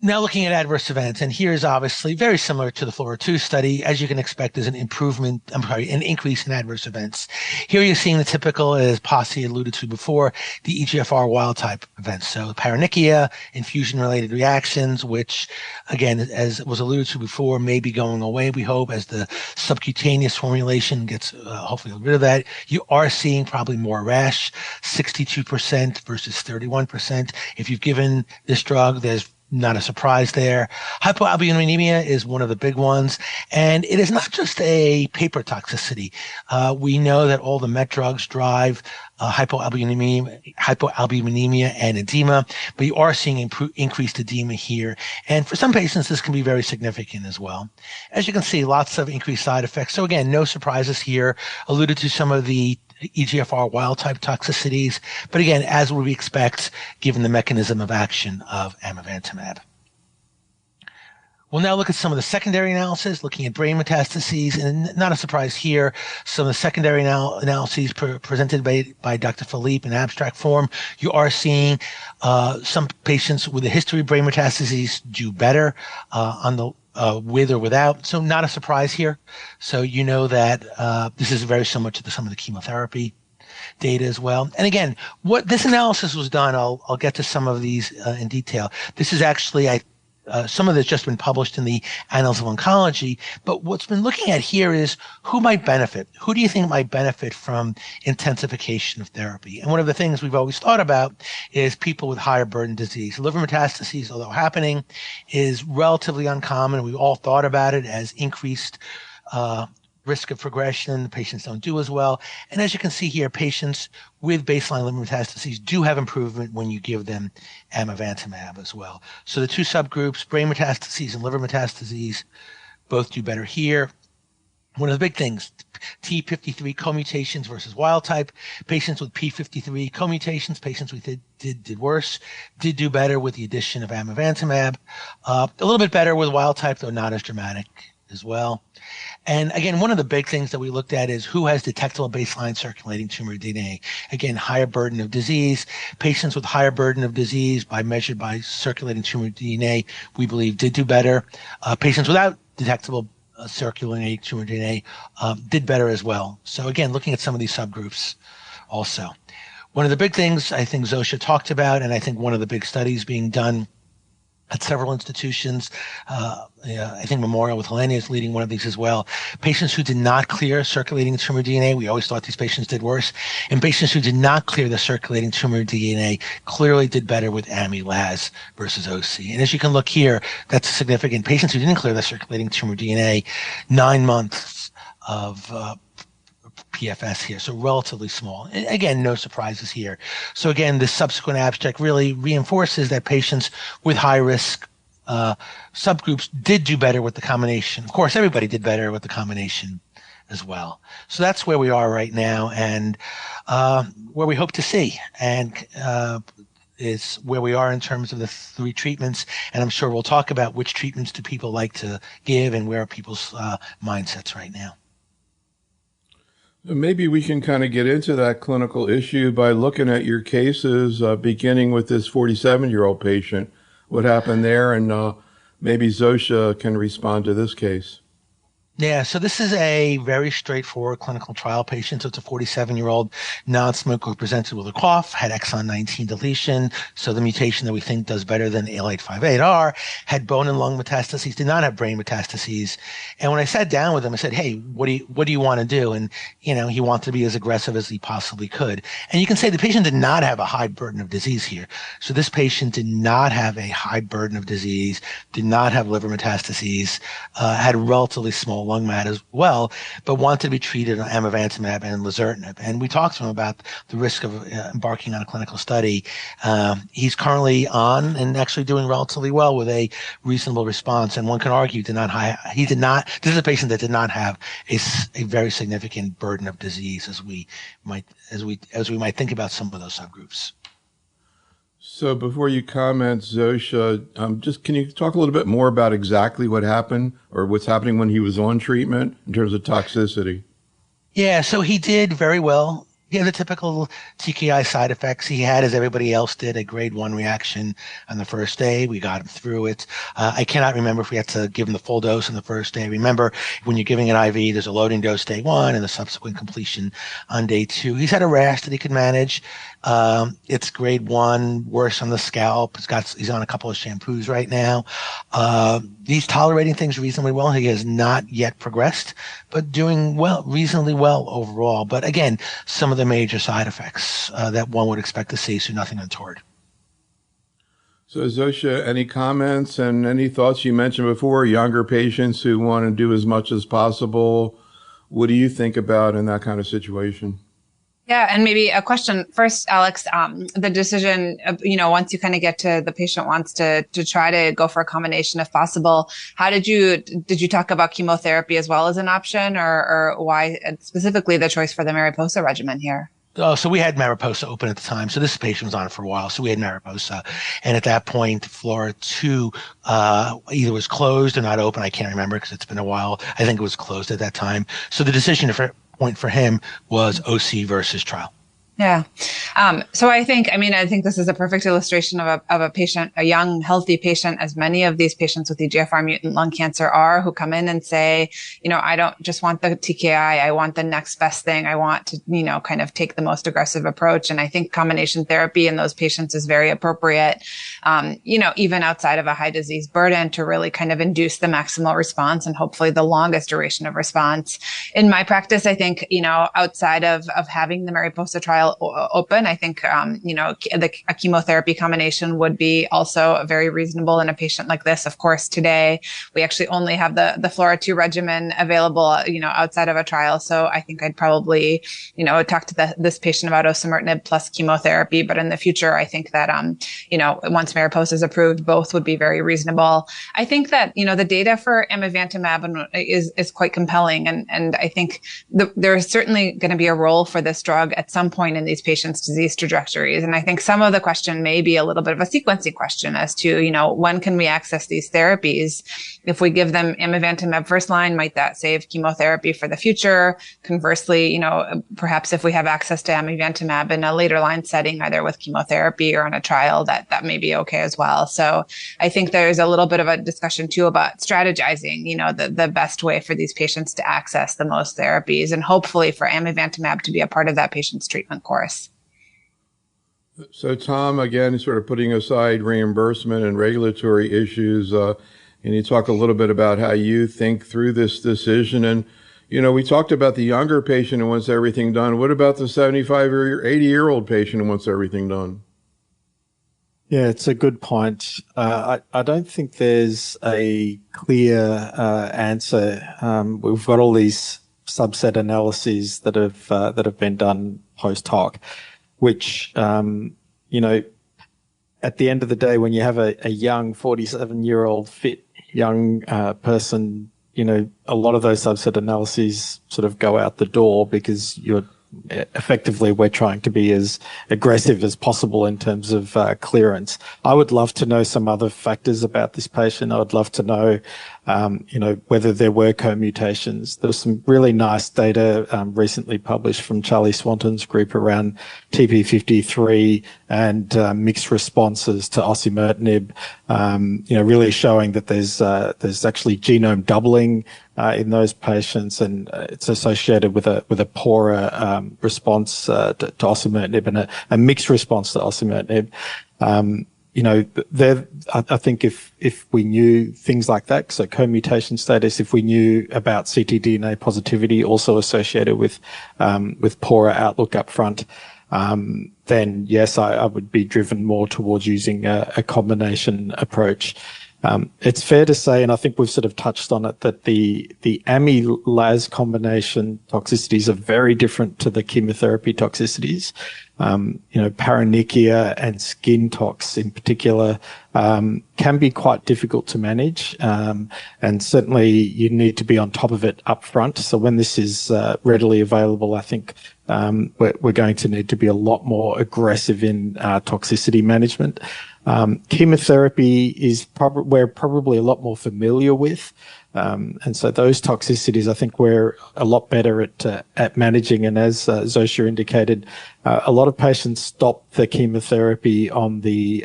Now looking at adverse events, and here's obviously very similar to the FLAURA2 study. As you can expect, there's an increase in adverse events. Here you're seeing the typical, as Pasi alluded to before, the EGFR wild type events. So paronychia, infusion-related reactions, which, again, as was alluded to before, may be going away, we hope, as the subcutaneous formulation gets hopefully rid of that. You are seeing probably more rash, 62% versus 31%. If you've given this drug, there's not a surprise there. Hypoalbuminemia is one of the big ones, and it is not just a paper toxicity. We know that all the MET drugs drive hypoalbuminemia and edema, but you are seeing increased edema here. And for some patients, this can be very significant as well. As you can see, lots of increased side effects. So again, no surprises here. Alluded to some of the EGFR wild-type toxicities. But again, as would we expect, given the mechanism of action of amivantamab. We'll now look at some of the secondary analysis, looking at brain metastases, and not a surprise here, some of the secondary analyses presented by Dr. Philippe in abstract form. You are seeing some patients with a history of brain metastases do better on the with or without, so not a surprise here. So you know that this is very similar to some of the chemotherapy data as well. And again, what this analysis was done, I'll get to some of these in detail. This is actually, some of this just been published in the Annals of Oncology, but what's been looking at here is who might benefit. Who do you think might benefit from intensification of therapy? And one of the things we've always thought about is people with higher burden disease. Liver metastases, although happening, is relatively uncommon. We've all thought about it as increased risk of progression. The patients don't do as well. And as you can see here, patients with baseline liver metastases do have improvement when you give them amivantamab as well. So the two subgroups, brain metastases and liver metastases, both do better here. One of the big things, T53 co-mutations versus wild type. Patients with P53 co-mutations, patients we did worse, did do better with the addition of amivantamab. A little bit better with wild type, though not as dramatic as well. And again, one of the big things that we looked at is who has detectable baseline circulating tumor DNA. Again, higher burden of disease. Patients with higher burden of disease measured by circulating tumor DNA, we believe did do better. Patients without detectable circulating tumor DNA did better as well. So again, looking at some of these subgroups also. One of the big things I think Zofia talked about, and I think one of the big studies being done at several institutions, I think Memorial with Helena is leading one of these as well. Patients who did not clear circulating tumor DNA, we always thought these patients did worse. And patients who did not clear the circulating tumor DNA clearly did better with Ami-Laz versus OC. And as you can look here, that's significant. Patients who didn't clear the circulating tumor DNA, 9 months of PFS here, so relatively small. And again, no surprises here. So again, this subsequent abstract really reinforces that patients with high risk subgroups did do better with the combination. Of course, everybody did better with the combination as well. So that's where we are right now, and where we hope to see, and is where we are in terms of the 3 treatments. And I'm sure we'll talk about which treatments do people like to give and where are people's mindsets right now. Maybe we can kind of get into that clinical issue by looking at your cases, beginning with this 47-year-old patient. What happened there? And maybe Zofia can respond to this case. Yeah, so this is a very straightforward clinical trial patient. So it's a 47-year-old non-smoker who presented with a cough, had exon 19 deletion, so the mutation that we think does better than AL858R, had bone and lung metastases, did not have brain metastases. And when I sat down with him, I said, hey, what do you want to do? And, he wanted to be as aggressive as he possibly could. And you can say the patient did not have a high burden of disease here. So this patient did not have a high burden of disease, did not have liver metastases, had relatively small lung mat as well, but wanted to be treated on amivantamab and lazertinib. And we talked to him about the risk of embarking on a clinical study. He's currently on and actually doing relatively well with a reasonable response. And one can argue this is a patient that did not have a very significant burden of disease as we might think about some of those subgroups. So before you comment, Zofia, can you talk a little bit more about exactly what happened or what's happening when he was on treatment in terms of toxicity? Yeah, so he did very well. He had the typical TKI side effects. He had, as everybody else did, a grade 1 reaction on the first day. We got him through it. I cannot remember if we had to give him the full dose on the first day. Remember, when you're giving an IV, there's a loading dose day 1 and the subsequent completion on day 2. He's had a rash that he could manage. It's grade 1, worse on the scalp. He's on a couple of shampoos right now. He's tolerating things reasonably well. He has not yet progressed, but doing well, reasonably well overall. But again, some of the major side effects that one would expect to see, so nothing untoward. So Zofia, any comments and any thoughts? You mentioned before, younger patients who want to do as much as possible. What do you think about in that kind of situation? Yeah, and maybe a question first, Alex. The decision, once you kind of get to the patient wants to try to go for a combination if possible. How did you talk about chemotherapy as well as an option, or why specifically the choice for the Mariposa regimen here? So we had Mariposa open at the time. So this patient was on it for a while. So we had Mariposa. And at that point, Flora 2 either was closed or not open. I can't remember because it's been a while. I think it was closed at that time. So the decision point for him was OC versus trial. Yeah. So I think this is a perfect illustration of a patient, a young, healthy patient, as many of these patients with EGFR mutant lung cancer are, who come in and say, I don't just want the TKI. I want the next best thing. I want to, kind of take the most aggressive approach. And I think combination therapy in those patients is very appropriate, even outside of a high disease burden, to really kind of induce the maximal response and hopefully the longest duration of response. In my practice, I think, outside of having the Mariposa trial open, I think, a chemotherapy combination would be also very reasonable in a patient like this. Of course, today we actually only have the Flora 2 regimen available, outside of a trial. So I think I'd probably, talk to this patient about osimertinib plus chemotherapy. But in the future, I think that, once Mariposa is approved, both would be very reasonable. I think that, the data for amivantamab is quite compelling. And I think there is certainly going to be a role for this drug at some point in these patients' disease trajectories. And I think some of the question may be a little bit of a sequencing question as to, when can we access these therapies? If we give them amivantamab first line, might that save chemotherapy for the future? Conversely, perhaps if we have access to amivantamab in a later line setting, either with chemotherapy or on a trial, that may be okay as well. So I think there's a little bit of a discussion too about strategizing, the best way for these patients to access the most therapies, and hopefully for amivantamab to be a part of that patient's treatment course. So Tom, again, sort of putting aside reimbursement and regulatory issues, and you talk a little bit about how you think through this decision. And, we talked about the younger patient who wants everything done. What about the 75 or 80-year-old patient who wants everything done? Yeah, it's a good point. I don't think there's a clear answer. We've got all these subset analyses that have been done post hoc, which, at the end of the day, when you have a young 47-year-old fit young person, a lot of those subset analyses sort of go out the door because we're trying to be as aggressive as possible in terms of clearance. I would love to know some other factors about this patient. I would love to know, whether there were co-mutations. There was some really nice data recently published from Charlie Swanton's group around TP53 and mixed responses to osimertinib, really showing that there's actually genome doubling in those patients, and it's associated with a poorer response to osimertinib and a mixed response to osimertinib. I think if we knew things like that, so co-mutation status, if we knew about ctDNA positivity also associated with poorer outlook up front, then yes, I would be driven more towards using a combination approach. It's fair to say, and I think we've sort of touched on it, that the AMI-LAZ combination toxicities are very different to the chemotherapy toxicities. Paronychia and skin tox in particular can be quite difficult to manage, and certainly you need to be on top of it up front. So when this is readily available, I think we're going to need to be a lot more aggressive in toxicity management. Chemotherapy is we're probably a lot more familiar with. And so those toxicities, I think we're a lot better at managing. And as Zofia indicated, a lot of patients stopped the chemotherapy on the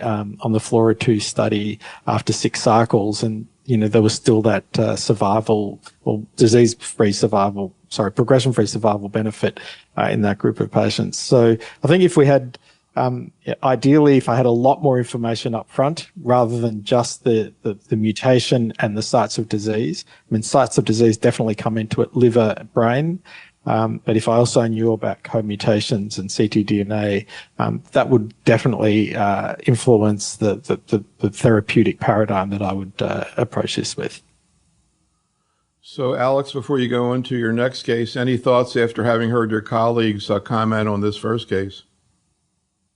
Flora 2 study after 6 cycles. And, there was still that progression-free survival benefit in that group of patients. So I think if we had, ideally, if I had a lot more information up front rather than just the mutation and the sites of disease. I mean, sites of disease definitely come into it, liver, brain. But if I also knew about co-mutations and ctDNA, that would definitely influence the therapeutic paradigm that I would approach this with. So, Alex, before you go into your next case, any thoughts after having heard your colleagues comment on this first case?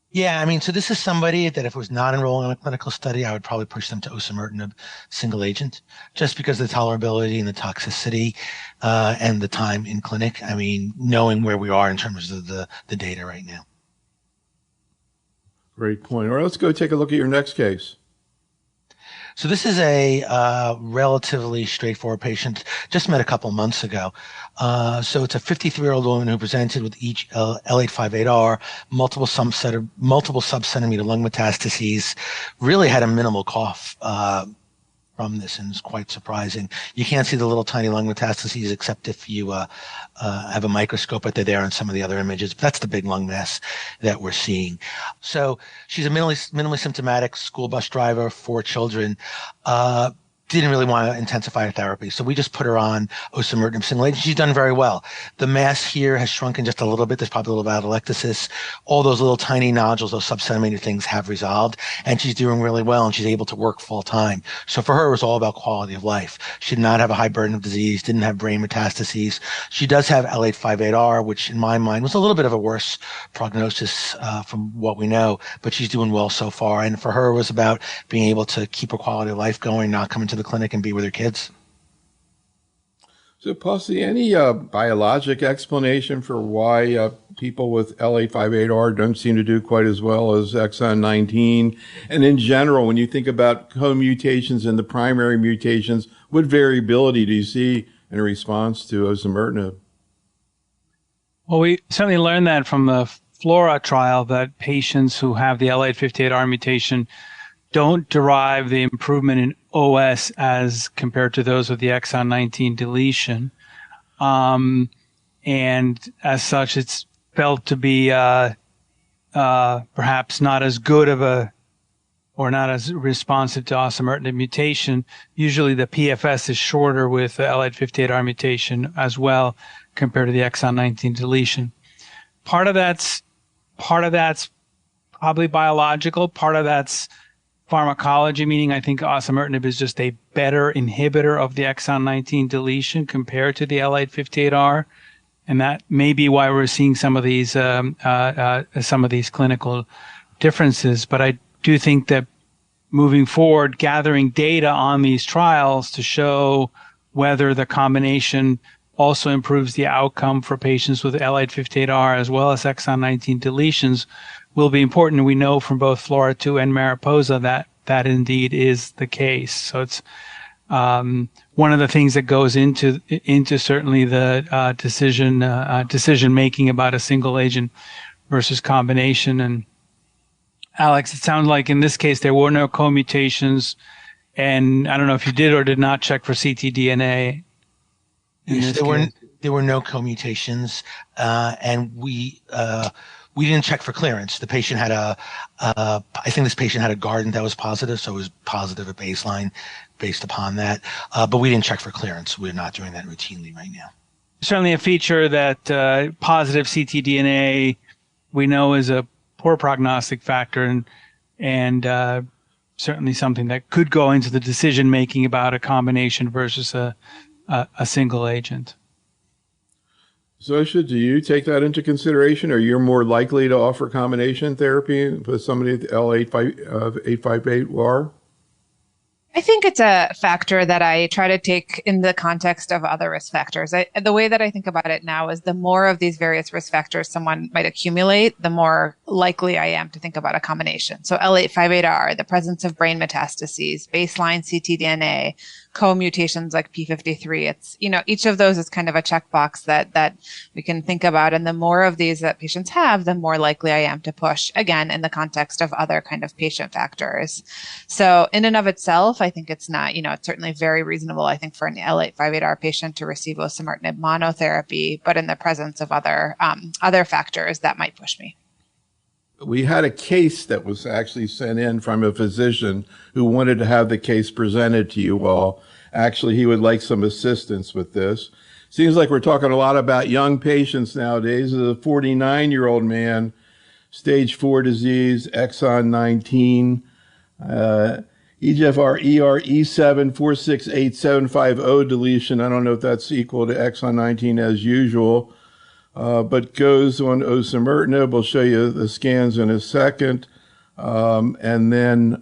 Yeah, I mean, so this is somebody that if it was not enrolling in a clinical study, I would probably push them to osimertinib single agent, just because of the tolerability and the toxicity and the time in clinic. I mean, knowing where we are in terms of the data right now. Great point. All right, let's go take a look at your next case. So this is a relatively straightforward patient, just met a couple months ago. So it's a 53-year-old woman who presented with L858R, multiple subcentimeter lung metastases, really had a minimal cough from this, and it's quite surprising. You can't see the little tiny lung metastases except if you have a microscope, but they're there in some of the other images. But that's the big lung mass that we're seeing. So she's a minimally symptomatic school bus driver, 4 children. Didn't really want to intensify her therapy. So we just put her on osimertinib single agent. She's done very well. The mass here has shrunken just a little bit. There's probably a little bit of atelectasis. All those little tiny nodules, those subcentimeter things have resolved, and she's doing really well, and she's able to work full time. So for her, it was all about quality of life. She did not have a high burden of disease, didn't have brain metastases. She does have L858R, which in my mind was a little bit of a worse prognosis from what we know, but she's doing well so far. And for her, it was about being able to keep her quality of life going, not come into the clinic and be with her kids. So, Pasi, any biologic explanation for why people with L858R don't seem to do quite as well as exon 19? And in general, when you think about co-mutations and the primary mutations, what variability do you see in response to osimertinib? Well, we certainly learned that from the FLORA trial that patients who have the L858R mutation don't derive the improvement in OS as compared to those with the exon 19 deletion. And as such, it's felt to be perhaps not as good of a, or not as responsive to osimertinib mutation. Usually the PFS is shorter with the L858R mutation as well compared to the exon 19 deletion. Part of that's probably biological. Part of that's pharmacology, meaning I think osimertinib is just a better inhibitor of the exon 19 deletion compared to the L858R, and that may be why we're seeing some of these clinical differences. But I do think that moving forward, gathering data on these trials to show whether the combination also improves the outcome for patients with L858R as well as exon 19 deletions will be important. We know from both FLORA-2 and Mariposa that indeed is the case. So it's one of the things that goes into certainly the decision making about a single agent versus combination. And Alex, it sounds like in this case there were no co-mutations, and I don't know if you did or did not check for cTDNA. Yes, there were no co-mutations, and we didn't check for clearance. The patient had I think this patient had a Guardant that was positive, so it was positive at baseline based upon that. But we didn't check for clearance. We're not doing that routinely right now. Certainly a feature that positive ctDNA we know is a poor prognostic factor, and certainly something that could go into the decision making about a combination versus a single agent. Zofia, do you take that into consideration? Or you're more likely to offer combination therapy with somebody with L858R? I think it's a factor that I try to take in the context of other risk factors. The way that I think about it now is the more of these various risk factors someone might accumulate, the more likely I am to think about a combination. So L858R, the presence of brain metastases, baseline ctDNA, co-mutations like P53. It's, each of those is kind of a checkbox that we can think about. And the more of these that patients have, the more likely I am to push, again, in the context of other kind of patient factors. So in and of itself, I think it's not, it's certainly very reasonable, I think, for an L858R patient to receive osimertinib monotherapy, but in the presence of other factors that might push me. We had a case that was actually sent in from a physician who wanted to have the case presented to you all. Actually, he would like some assistance with this. Seems like we're talking a lot about young patients nowadays. This is a 49-year-old man, stage 4 disease, exon 19. EGFR ER-E7 468750 deletion. I don't know if that's equal to exon 19 as usual, but goes on osimertinib. We'll show you the scans in a second. And then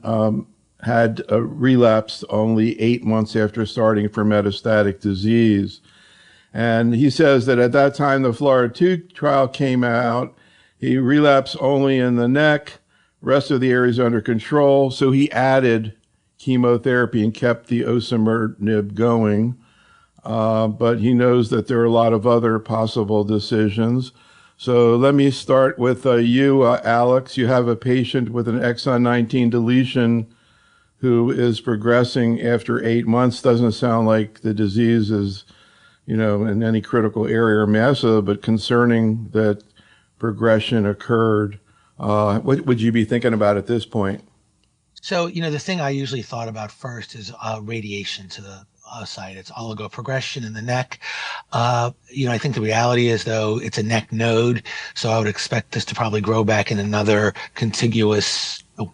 had a relapse only 8 months after starting for metastatic disease. And he says that at that time the FLAURA2 trial came out, he relapsed only in the neck, rest of the areas under control, so he added chemotherapy and kept the osimertinib going. But he knows that there are a lot of other possible decisions. So let me start with you, Alex. You have a patient with an exon 19 deletion who is progressing after 8 months. Doesn't sound like the disease is, in any critical area or massive, but concerning that progression occurred. What would you be thinking about at this point? So, the thing I usually thought about first is radiation to the site. It's oligoprogression in the neck. I think the reality is, though, it's a neck node, so I would expect this to probably grow back in another contiguous. Oh,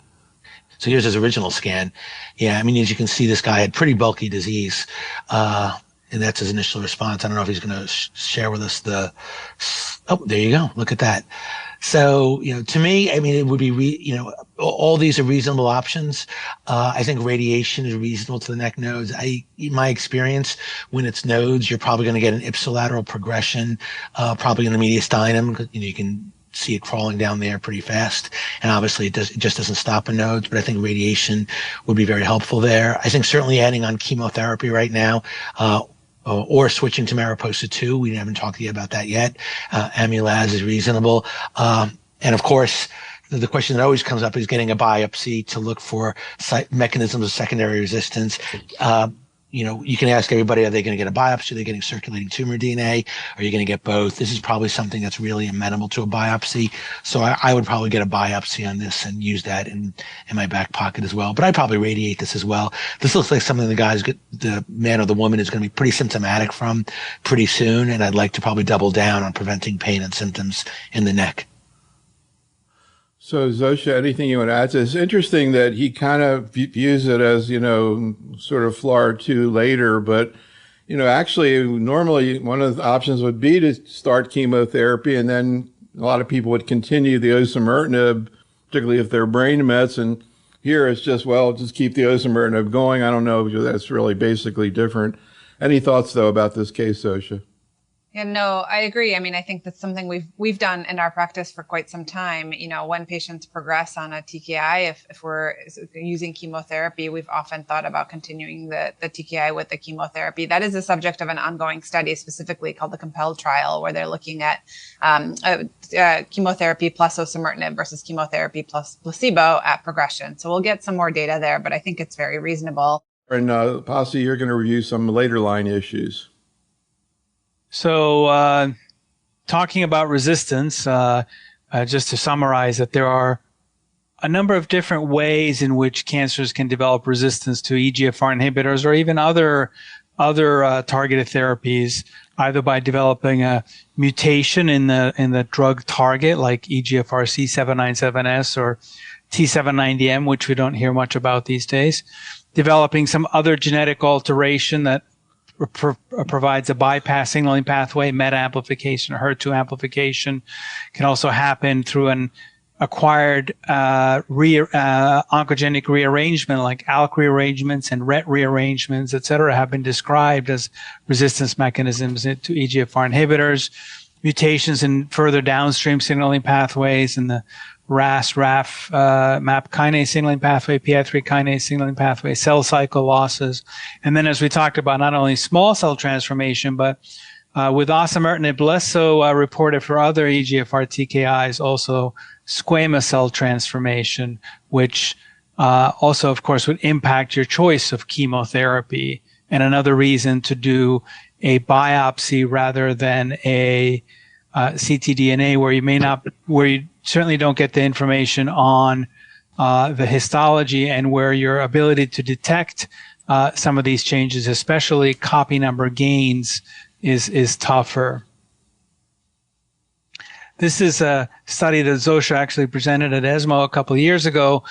so here's his original scan. Yeah, as you can see, this guy had pretty bulky disease, and that's his initial response. I don't know if he's going to share with us oh, there you go. Look at that. So, to me, it would be, all these are reasonable options. I think radiation is reasonable to the neck nodes. In my experience, when it's nodes, you're probably going to get an ipsilateral progression, probably in the mediastinum. You can see it crawling down there pretty fast. And obviously it just doesn't stop in nodes, but I think radiation would be very helpful there. I think certainly adding on chemotherapy right now, or switching to Mariposa 2. We haven't talked to you about that yet. Amulaz is reasonable. And of course, the question that always comes up is getting a biopsy to look for mechanisms of secondary resistance. You can ask everybody, are they going to get a biopsy? Are they getting circulating tumor DNA? Are you going to get both? This is probably something that's really amenable to a biopsy. So I would probably get a biopsy on this and use that in my back pocket as well. But I'd probably radiate this as well. This looks like something the man or the woman is going to be pretty symptomatic from pretty soon. And I'd like to probably double down on preventing pain and symptoms in the neck. So, Zofia, anything you want to add to this? It's interesting that he kind of views it as, sort of FLAURA2 later, but, actually, normally one of the options would be to start chemotherapy, and then a lot of people would continue the osimertinib, particularly if they're brain mets, and here it's just, just keep the osimertinib going. I don't know if that's really basically different. Any thoughts, though, about this case, Zofia? Yeah, no, I agree. I think that's something we've done in our practice for quite some time. When patients progress on a TKI, if we're using chemotherapy, we've often thought about continuing the TKI with the chemotherapy. That is the subject of an ongoing study, specifically called the COMPEL trial, where they're looking at chemotherapy plus osimertinib versus chemotherapy plus placebo at progression. So we'll get some more data there, but I think it's very reasonable. And Pasi, you're going to review some later line issues. So talking about resistance, just to summarize that there are a number of different ways in which cancers can develop resistance to EGFR inhibitors or even other targeted therapies, either by developing a mutation in the drug target like EGFR C797S or T790M, which we don't hear much about these days, developing some other genetic alteration that provides a bypass signaling pathway, MET amplification or HER2 amplification. Can also happen through an acquired oncogenic rearrangement like ALK rearrangements and RET rearrangements, et cetera, have been described as resistance mechanisms to EGFR inhibitors. Mutations in further downstream signaling pathways in the RAS, RAF, MAP kinase signaling pathway, PI3 kinase signaling pathway, cell cycle losses. And then as we talked about, not only small cell transformation, but with osimertinib, less so reported for other EGFR TKIs, also squamous cell transformation, which also, of course, would impact your choice of chemotherapy. And another reason to do a biopsy rather than a ctDNA, where you certainly don't get the information on the histology and where your ability to detect some of these changes, especially copy number gains, is tougher. This is a study that Zofia actually presented at ESMO a couple of years ago,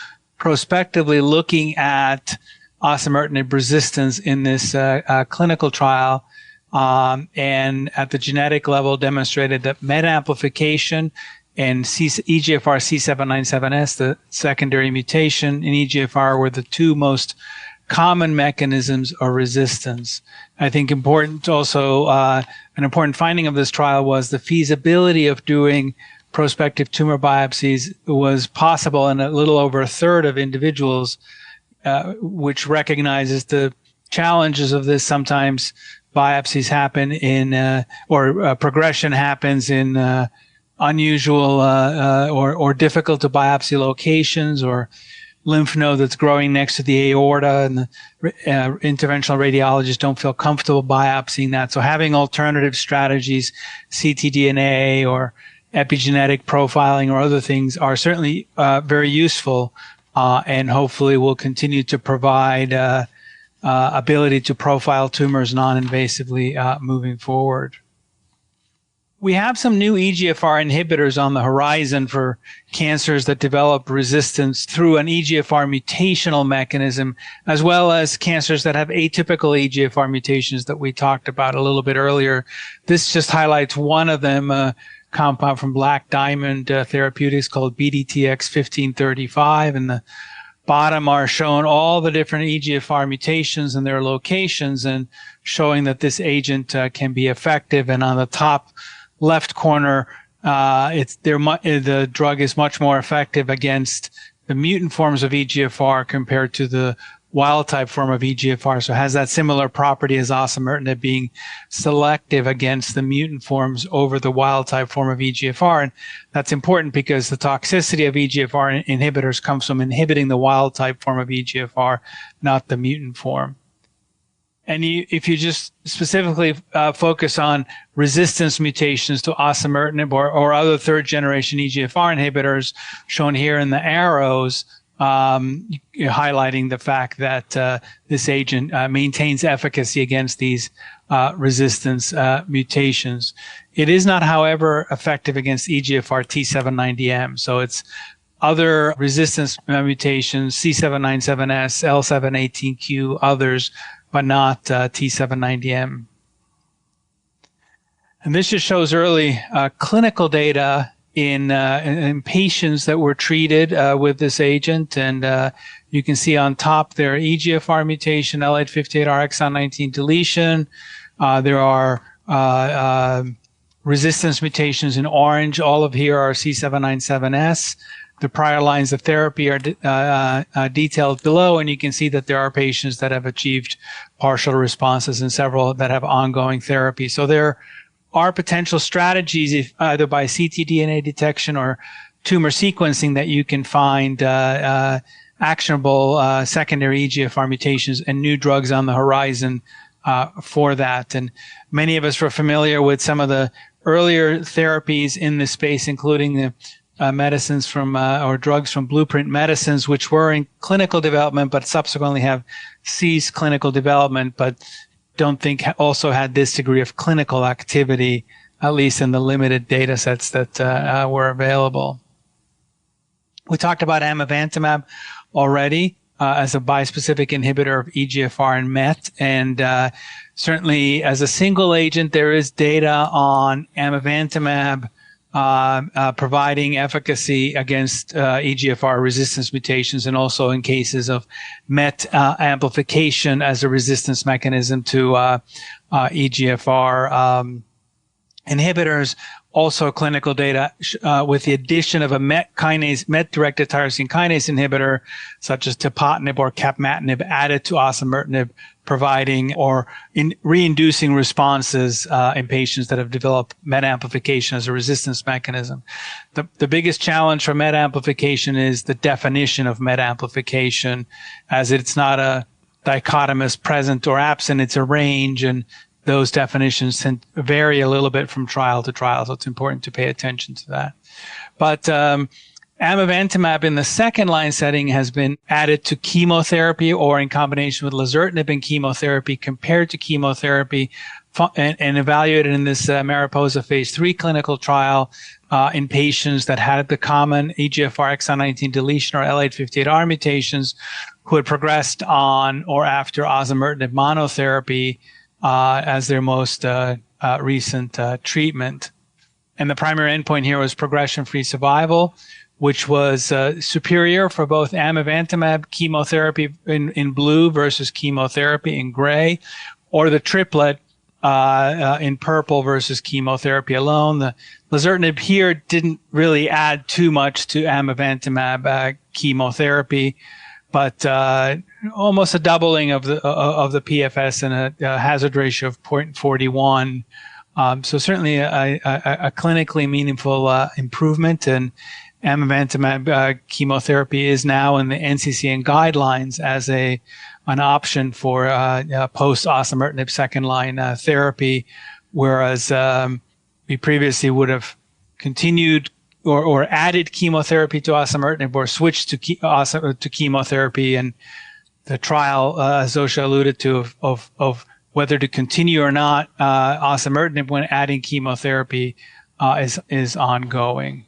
prospectively looking at osimertinib resistance in this clinical trial, and at the genetic level demonstrated that MET amplification and EGFR C797S, the secondary mutation in EGFR, were the two most common mechanisms of resistance. I think important also, an important finding of this trial was the feasibility of doing prospective tumor biopsies was possible in a little over a third of individuals, which recognizes the challenges of this. Sometimes biopsies happen in, or progression happens in unusual or difficult to biopsy locations, or lymph node that's growing next to the aorta, and the interventional radiologists don't feel comfortable biopsying that. So having alternative strategies, ctDNA or epigenetic profiling or other things, are certainly very useful, and hopefully will continue to provide ability to profile tumors non-invasively moving forward. We have some new EGFR inhibitors on the horizon for cancers that develop resistance through an EGFR mutational mechanism, as well as cancers that have atypical EGFR mutations that we talked about a little bit earlier. This just highlights one of them, a compound from Black Diamond Therapeutics called BDTX1535. And the bottom are shown all the different EGFR mutations and their locations, and showing that this agent can be effective. And on the top left corner, the drug is much more effective against the mutant forms of EGFR compared to the wild type form of EGFR. So it has that similar property as osimertinib, being selective against the mutant forms over the wild type form of EGFR. And that's important because the toxicity of EGFR inhibitors comes from inhibiting the wild type form of EGFR, not the mutant form. And if you just specifically focus on resistance mutations to osimertinib or other third generation EGFR inhibitors shown here in the arrows, highlighting the fact that this agent maintains efficacy against these resistance mutations. It is not, however, effective against EGFR T790M. So it's other resistance mutations, C797S, L718Q, others, but not T790M. And this just shows early clinical data in patients that were treated with this agent. And you can see on top there EGFR mutation, L858R exon 19 deletion. There are resistance mutations in orange. All of here are C797S. The prior lines of therapy are detailed below, and you can see that there are patients that have achieved partial responses and several that have ongoing therapy. So there are potential strategies, either by ctDNA detection or tumor sequencing, that you can find actionable secondary EGFR mutations, and new drugs on the horizon for that. And many of us were familiar with some of the earlier therapies in this space, including the medicines from or drugs from Blueprint Medicines, which were in clinical development but subsequently have ceased clinical development, but don't think also had this degree of clinical activity, at least in the limited data sets that were available. We talked about amivantamab already as a bispecific inhibitor of EGFR and MET, and certainly as a single agent, there is data on amivantamab providing efficacy against EGFR resistance mutations, and also in cases of MET amplification as a resistance mechanism to EGFR inhibitors. Also clinical data with the addition of a MET-directed tyrosine kinase inhibitor, such as tepotinib or capmatinib, added to osimertinib, providing or reinducing responses in patients that have developed MET amplification as a resistance mechanism. The biggest challenge for MET amplification is the definition of MET amplification, as it's not a dichotomous present or absent, it's a range, and those definitions tend to vary a little bit from trial to trial, so it's important to pay attention to that. But amivantamab in the second line setting has been added to chemotherapy or in combination with lazertinib and chemotherapy, compared to chemotherapy and evaluated in this Mariposa phase 3 clinical trial in patients that had the common EGFR exon 19 deletion or L858R mutations who had progressed on or after osimertinib monotherapy as their most recent treatment. And the primary endpoint here was progression-free survival, which was superior for both amivantamab chemotherapy in blue versus chemotherapy in gray, or the triplet in purple versus chemotherapy alone. The lazertinib here didn't really add too much to amivantamab chemotherapy, but almost a doubling of the PFS and a hazard ratio of 0.41. So certainly a clinically meaningful improvement, and amivantamab chemotherapy is now in the NCCN guidelines as an option for post-osimertinib second-line therapy, whereas we previously would have continued or added chemotherapy to osimertinib or switched to chemotherapy. And the trial, as Zofia alluded to, of whether to continue or not osimertinib when adding chemotherapy is ongoing.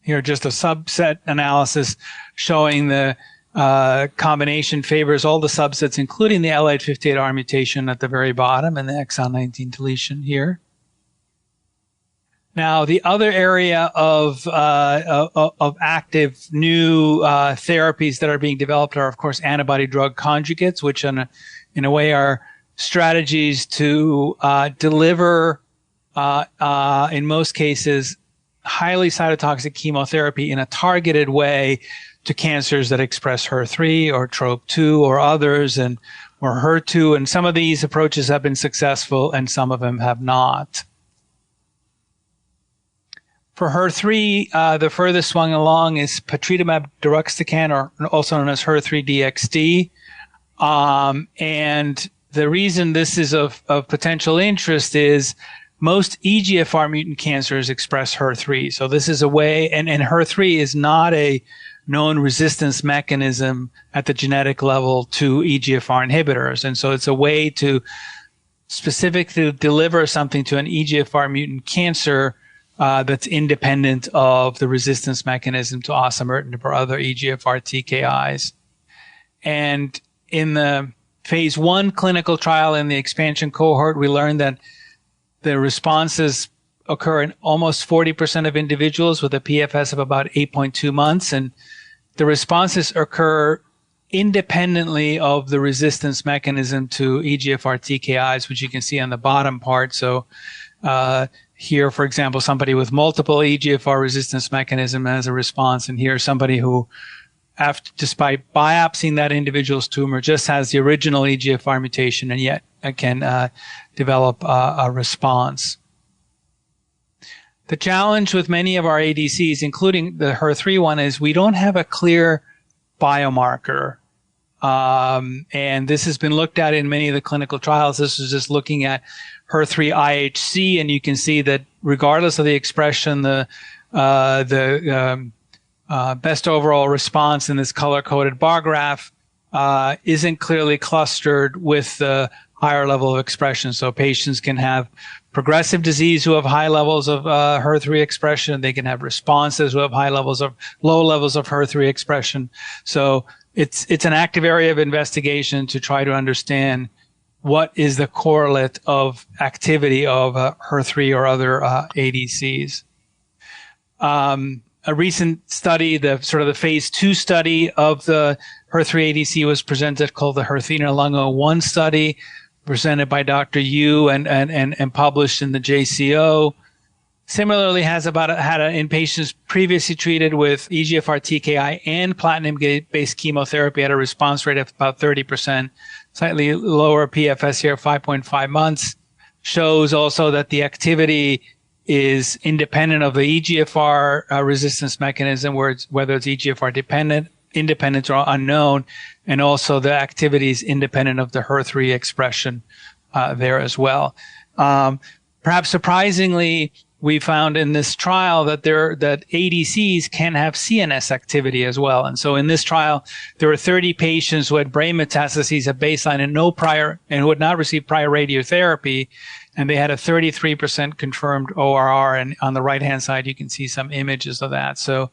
Here, just a subset analysis showing the combination favors all the subsets, including the L858R mutation at the very bottom and the exon 19 deletion here. Now, the other area of active new therapies that are being developed are, of course, antibody-drug conjugates, which in a way are strategies to deliver, in most cases, highly cytotoxic chemotherapy in a targeted way to cancers that express HER3 or TROP2 or others, or HER2. And some of these approaches have been successful and some of them have not. For HER3, the furthest swung along is patritumab deruxtecan, or also known as HER3-DXd. And the reason this is of potential interest is most EGFR mutant cancers express HER3. So this is a way, and HER3 is not a known resistance mechanism at the genetic level to EGFR inhibitors. And so it's a way to specifically deliver something to an EGFR mutant cancer that's independent of the resistance mechanism to osimertinib or other EGFR TKIs. And in the phase 1 clinical trial in the expansion cohort, we learned that the responses occur in almost 40% of individuals with a PFS of about 8.2 months. And the responses occur independently of the resistance mechanism to EGFR TKIs, which you can see on the bottom part. So here, for example, somebody with multiple EGFR resistance mechanism has a response, and here somebody who, despite biopsying that individual's tumor, just has the original EGFR mutation and yet can develop a response. The challenge with many of our ADCs, including the HER3 one, is we don't have a clear biomarker. And this has been looked at in many of the clinical trials. This is just looking at HER3 IHC, and you can see that regardless of the expression, the best overall response in this color-coded bar graph isn't clearly clustered with the higher level of expression. So patients can have progressive disease who have high levels of HER3 expression. They can have responses who have low levels of HER3 expression. So it's an active area of investigation to try to understand what is the correlate of activity of HER3 or other ADCs. A recent study, the phase 2 study of the HER3 ADC was presented, called the HERTHENA-Lung01 study, presented by Dr. Yu and published in the JCO. Similarly, in patients previously treated with EGFR TKI and platinum-based chemotherapy, had a response rate of about 30%, slightly lower PFS here, 5.5 months. Shows also that the activity is independent of the EGFR resistance mechanism, whether it's EGFR independent or unknown, and also the activity is independent of the HER3 expression there as well. Perhaps surprisingly, we found in this trial that ADCs can have CNS activity as well. And so in this trial, there were 30 patients who had brain metastases at baseline and who had not received prior radiotherapy, and they had a 33% confirmed ORR. And on the right-hand side, you can see some images of that. So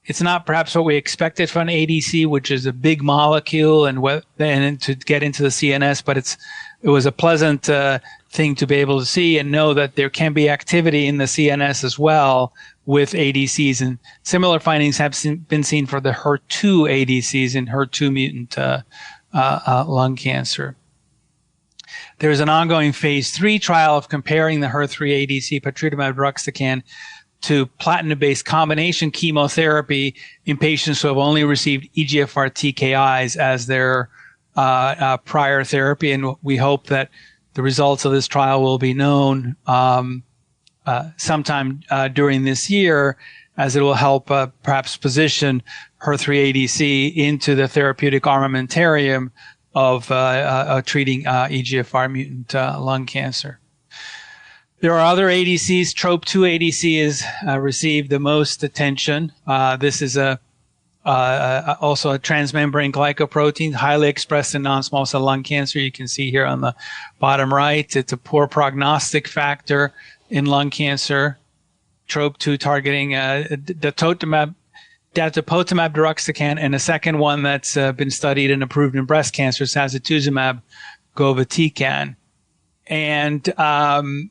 it's not perhaps what we expected from an ADC, which is a big molecule and to get into the CNS, but it was a pleasant thing to be able to see and know that there can be activity in the CNS as well with ADCs. And similar findings have been seen for the HER2 ADCs in HER2 mutant lung cancer. There's an ongoing phase 3 trial of comparing the HER3 ADC patritumab deruxtecan to platinum-based combination chemotherapy in patients who have only received EGFR TKIs as their prior therapy. And we hope that the results of this trial will be known sometime during this year, as it will help perhaps position HER3 ADC into the therapeutic armamentarium of treating EGFR mutant lung cancer. There are other ADCs. TROP2 ADC has received the most attention. This is also a transmembrane glycoprotein, highly expressed in non-small cell lung cancer. You can see here on the bottom right, it's a poor prognostic factor in lung cancer. TROP2 targeting datopotamab deruxtecan, and a second one that's been studied and approved in breast cancer, sacituzumab govitecan. And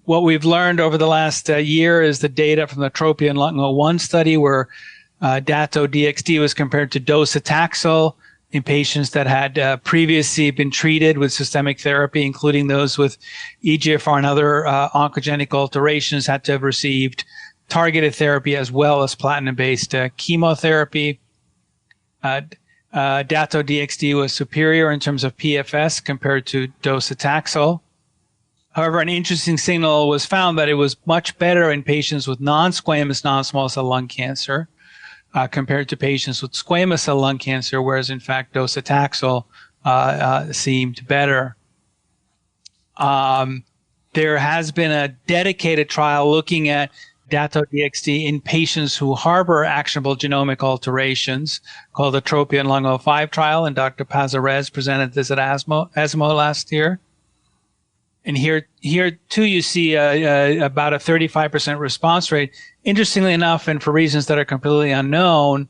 what we've learned over the last year is the data from the TROPION-Lung01 study, where Dato-DXd was compared to docetaxel in patients that had previously been treated with systemic therapy, including those with EGFR and other oncogenic alterations, had to have received targeted therapy as well as platinum-based chemotherapy. Dato-DXd was superior in terms of PFS compared to docetaxel. However, an interesting signal was found that it was much better in patients with non-squamous non-small cell lung cancer compared to patients with squamous cell lung cancer, whereas in fact docetaxel seemed better. There has been a dedicated trial looking at Dato-DXd in patients who harbor actionable genomic alterations called the TROPION-Lung05 trial, and Dr. Pazarez presented this at ESMO last year. And here too, you see about a 35% response rate. Interestingly enough, and for reasons that are completely unknown,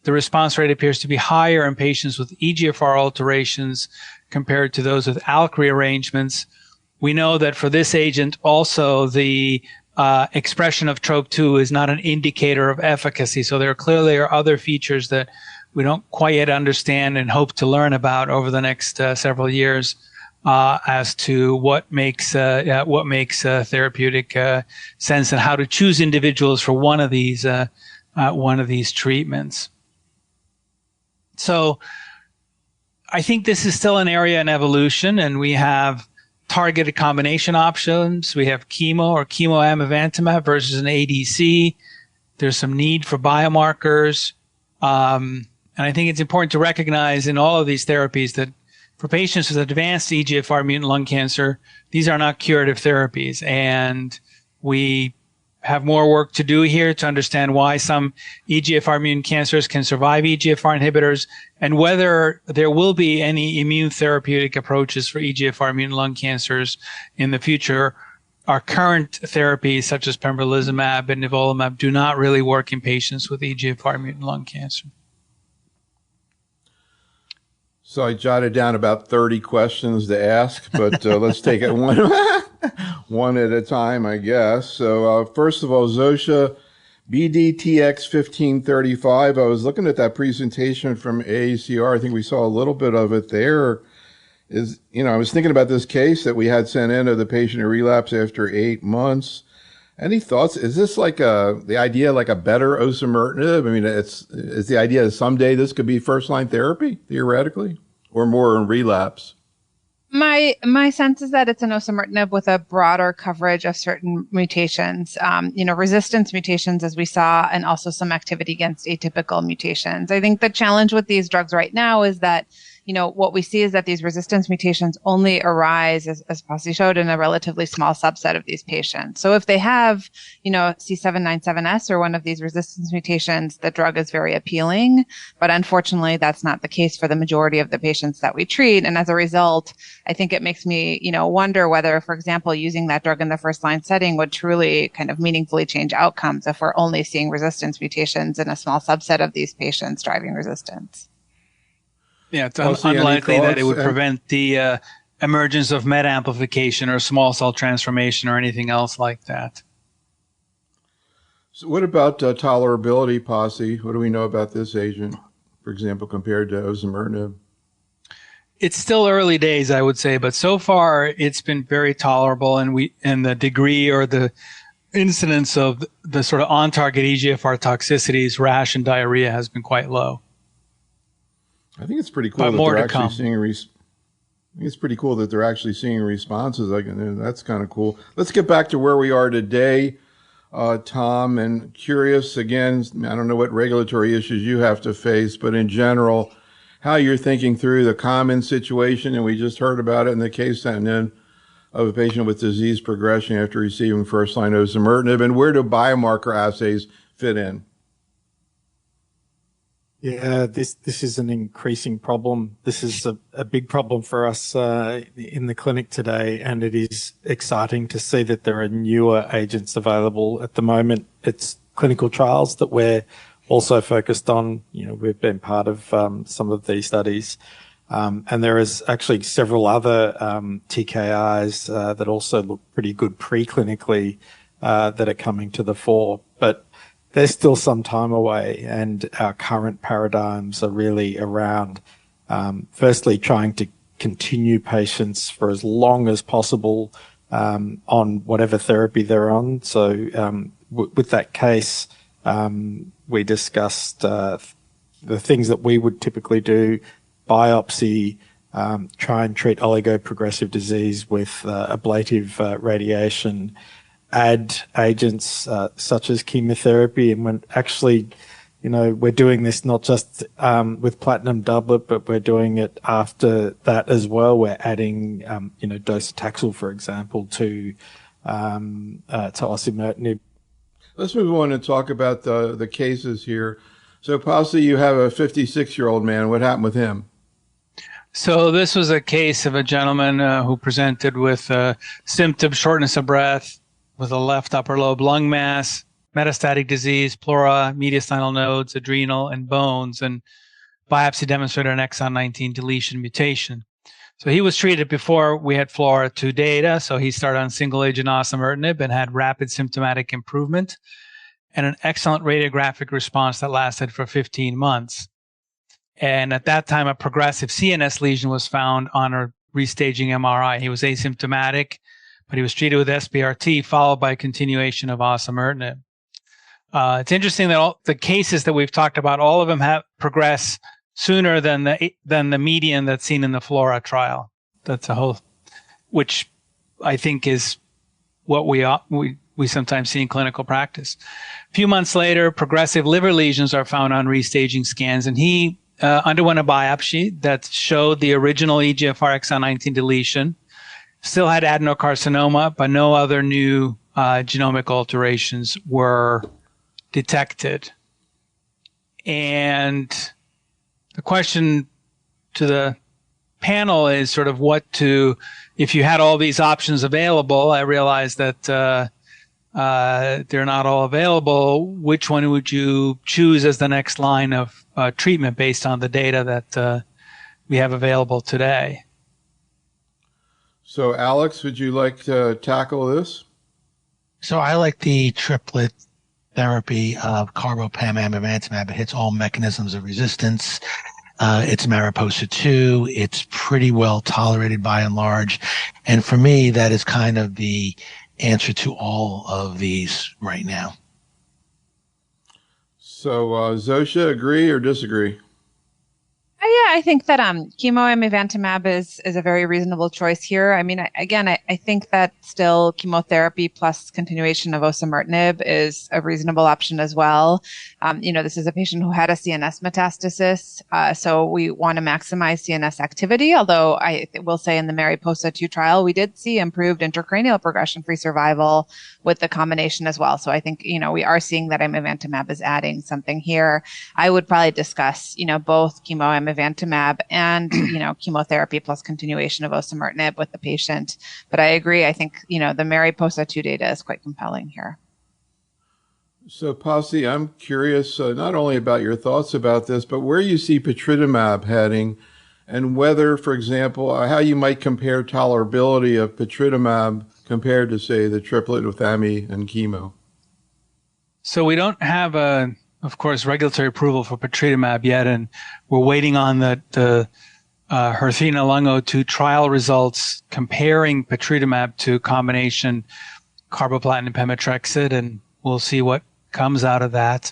the response rate appears to be higher in patients with EGFR alterations compared to those with ALK rearrangements. We know that for this agent also, the expression of TROP2 is not an indicator of efficacy. So there clearly are other features that we don't quite yet understand and hope to learn about over the next several years as to what makes therapeutic sense and how to choose individuals for one of these treatments. So I think this is still an area in evolution, and we have targeted combination options. We have chemo or chemoamivantamab versus an ADC. There's some need for biomarkers. And I think it's important to recognize in all of these therapies that for patients with advanced EGFR mutant lung cancer, these are not curative therapies. And we have more work to do here to understand why some EGFR mutant cancers can survive EGFR inhibitors and whether there will be any immune therapeutic approaches for EGFR mutant lung cancers in the future. Our current therapies, such as pembrolizumab and nivolumab, do not really work in patients with EGFR mutant lung cancer. So I jotted down about 30 questions to ask, but let's take it one at a time, I guess. So first of all, Zofia, BDTX1535, I was looking at that presentation from AACR. I think we saw a little bit of it there. I was thinking about this case that we had sent in of the patient who relapsed after 8 months. Any thoughts? Is this like the idea like a better osimertinib? I mean, is the idea that someday this could be first-line therapy, theoretically, or more in relapse? My sense is that it's an osimertinib with a broader coverage of certain mutations, resistance mutations, as we saw, and also some activity against atypical mutations. I think the challenge with these drugs right now is that, what we see is that these resistance mutations only arise, as Pasi showed, in a relatively small subset of these patients. So if they have, C797S or one of these resistance mutations, the drug is very appealing. But unfortunately, that's not the case for the majority of the patients that we treat. And as a result, I think it makes me, wonder whether, for example, using that drug in the first line setting would truly kind of meaningfully change outcomes if we're only seeing resistance mutations in a small subset of these patients driving resistance. Yeah, it's unlikely that it would prevent the emergence of MET amplification or small cell transformation or anything else like that. So what about tolerability, Pasi? What do we know about this agent, for example, compared to osimertinib? It's still early days, I would say, but so far it's been very tolerable, and the degree or the incidence of the sort of on-target EGFR toxicities, rash and diarrhea, has been quite low. I think it's pretty cool that they're actually seeing it's pretty cool that they're actually seeing responses. That's kind of cool. Let's get back to where we are today, Tom. And curious again, I don't know what regulatory issues you have to face, but in general, how you're thinking through the common situation, and we just heard about it in the case sent in of a patient with disease progression after receiving first-line osimertinib, and where do biomarker assays fit in? Yeah, this is an increasing problem. This is a big problem for us in the clinic today, and it is exciting to see that there are newer agents available. At the moment, it's clinical trials that we're also focused on. We've been part of some of these studies, and there is actually several other TKIs that also look pretty good preclinically that are coming to the fore, but there's still some time away, and our current paradigms are really around, firstly, trying to continue patients for as long as possible on whatever therapy they're on. So with that case, we discussed the things that we would typically do: biopsy, try and treat oligoprogressive disease with ablative radiation, add agents such as chemotherapy. And when actually, we're doing this not just with platinum doublet, but we're doing it after that as well. We're adding, docetaxel, for example, to osimertinib. Let's move on and talk about the cases here. So, Pasi, you have a 56-year-old man. What happened with him? So this was a case of a gentleman who presented with symptoms, shortness of breath, with a left upper lobe lung mass, metastatic disease, pleura, mediastinal nodes, adrenal, and bones, and biopsy demonstrated an exon 19 deletion mutation. So he was treated before we had FLAURA2 data, so he started on single-agent osimertinib and had rapid symptomatic improvement and an excellent radiographic response that lasted for 15 months. And at that time, a progressive CNS lesion was found on a restaging MRI. He was asymptomatic, but he was treated with SBRT followed by continuation of osimertinib. It's interesting that all the cases that we've talked about, all of them have progressed sooner than the median that's seen in the FLAURA trial. That's which I think is what we sometimes see in clinical practice. A few months later, progressive liver lesions are found on restaging scans, and he underwent a biopsy that showed the original EGFR exon 19 deletion. Still had adenocarcinoma, but no other new genomic alterations were detected. And the question to the panel is sort of if you had all these options available, I realize that they're not all available, which one would you choose as the next line of treatment based on the data that we have available today? So, Alex, would you like to tackle this? So I like the triplet therapy of carbo-pam amivantamab. It hits all mechanisms of resistance. It's MARIPOSA-2. It's pretty well tolerated by and large. And for me, that is kind of the answer to all of these right now. So, Zofia, agree or disagree? I think that chemoamivantamab is a very reasonable choice here. I mean, I think that still chemotherapy plus continuation of osimertinib is a reasonable option as well. This is a patient who had a CNS metastasis, so we want to maximize CNS activity. Although I will say in the Mariposa 2 trial, we did see improved intracranial progression-free survival with the combination as well. So I think, we are seeing that amivantamab is adding something here. I would probably discuss, both chemoamivantamab and, chemotherapy plus continuation of osimertinib with the patient. But I agree. I think, the Mariposa 2 data is quite compelling here. So, Pasi, I'm curious not only about your thoughts about this, but where you see patritumab heading and whether, for example, how you might compare tolerability of patritumab compared to, say, the triplet with ami and chemo. So we don't have, of course, regulatory approval for patritumab yet, and we're waiting on the HERTHENA Lung 02 trial results comparing patritumab to combination carboplatin pemetrexed, and we'll see what comes out of that.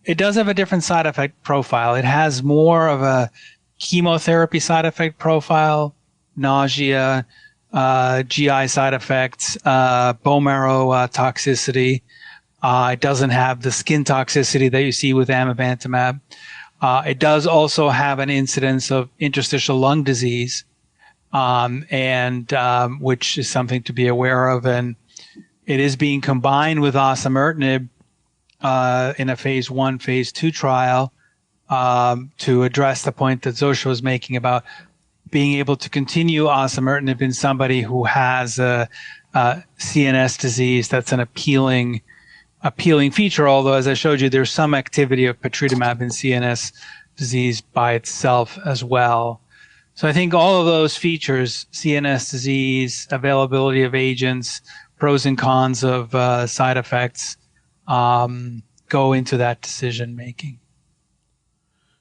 It does have a different side effect profile. It has more of a chemotherapy side effect profile, nausea, GI side effects, bone marrow toxicity. It doesn't have the skin toxicity that you see with amivantamab. It does also have an incidence of interstitial lung disease, which is something to be aware of. And it is being combined with osimertinib in a phase 1, phase 2 trial to address the point that Zofia was making about being able to continue osimertinib in somebody who has a CNS disease. That's an appealing feature, although, as I showed you, there's some activity of patritumab in CNS disease by itself as well. So I think all of those features, CNS disease, availability of agents, pros and cons of side effects, go into that decision making.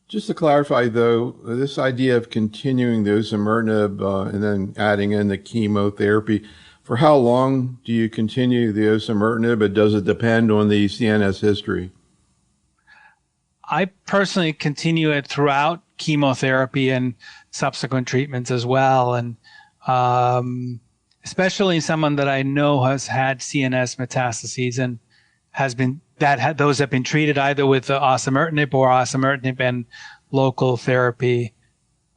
Just to clarify, though, this idea of continuing the osimertinib and then adding in the chemotherapy, for how long do you continue the osimertinib, and does it depend on the CNS history? I personally continue it throughout chemotherapy and subsequent treatments as well, and especially someone that I know has had CNS metastases and those have been treated either with osimertinib or osimertinib and local therapy.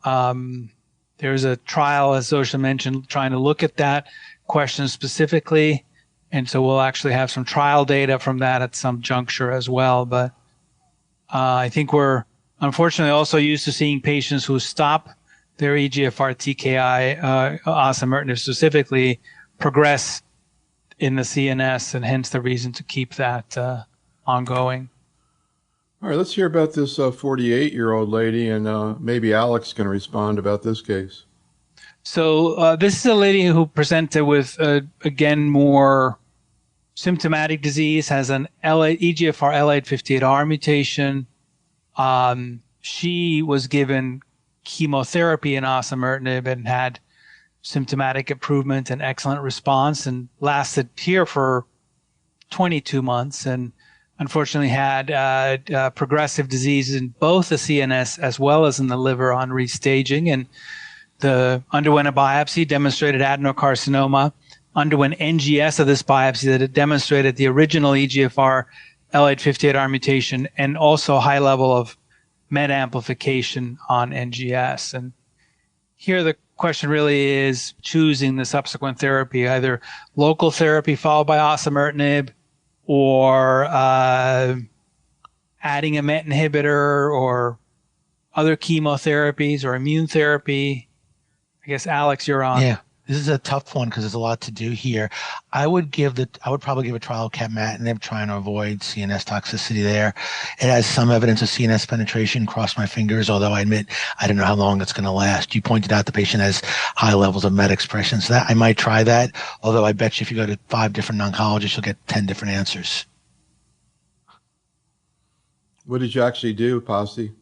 There's a trial, as Zofia mentioned, trying to look at that question specifically, and so we'll actually have some trial data from that at some juncture as well. But I think we're unfortunately also used to seeing patients who stop their EGFR TKI, osimertinib specifically, progress in the CNS, and hence the reason to keep that ongoing. All right, let's hear about this 48-year-old lady, and maybe Alex can respond about this case. So this is a lady who presented with, again, more symptomatic disease, has an EGFR L858R mutation. She was given chemotherapy and osimertinib and had symptomatic improvement and excellent response, and lasted here for 22 months, and unfortunately had progressive disease in both the CNS as well as in the liver on restaging, and underwent a biopsy, demonstrated adenocarcinoma, underwent NGS of this biopsy that had demonstrated the original EGFR L858R mutation and also high level of MET amplification on NGS. And here the question really is choosing the subsequent therapy, either local therapy followed by osimertinib or adding a MET inhibitor or other chemotherapies or immune therapy. I guess, Alex, you're on. Yeah, this is a tough one because there's a lot to do here. I would probably give a trial of capmatinib, trying to avoid CNS toxicity there. It has some evidence of CNS penetration, cross my fingers, although I admit I don't know how long it's going to last. You pointed out the patient has high levels of MET expression, so that I might try that, although I bet you if you go to 5 different oncologists, you'll get 10 different answers. What did you actually do, Pasi?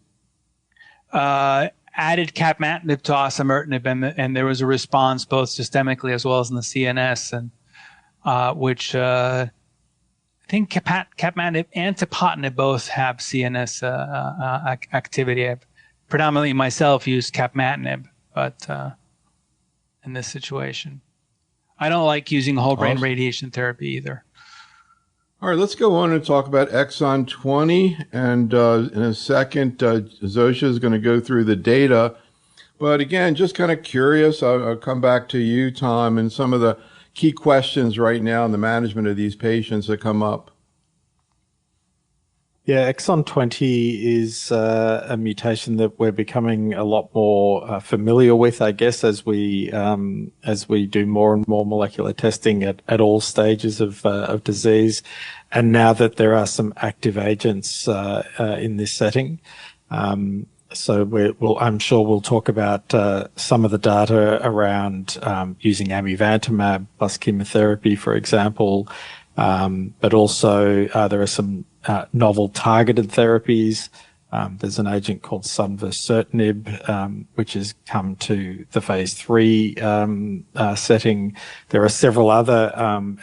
Added capmatinib to osimertinib, and there was a response both systemically as well as in the CNS, and which I think capmatinib and tepotinib both have CNS activity. I predominantly myself use capmatinib, but in this situation, I don't like using whole brain radiation therapy either. All right, let's go on and talk about exon 20. And in a second, Zofia is going to go through the data. But again, just kind of curious, I'll come back to you, Tom, and some of the key questions right now in the management of these patients that come up. Yeah, exon 20 is a mutation that we're becoming a lot more familiar with, I guess, as we do more and more molecular testing at all stages of disease, and now that there are some active agents in this setting. So I'm sure we'll talk about some of the data around using amivantamab plus chemotherapy, for example, but also there are some novel targeted therapies. There's an agent called sunvozertinib, which has come to the phase 3 setting. There are several other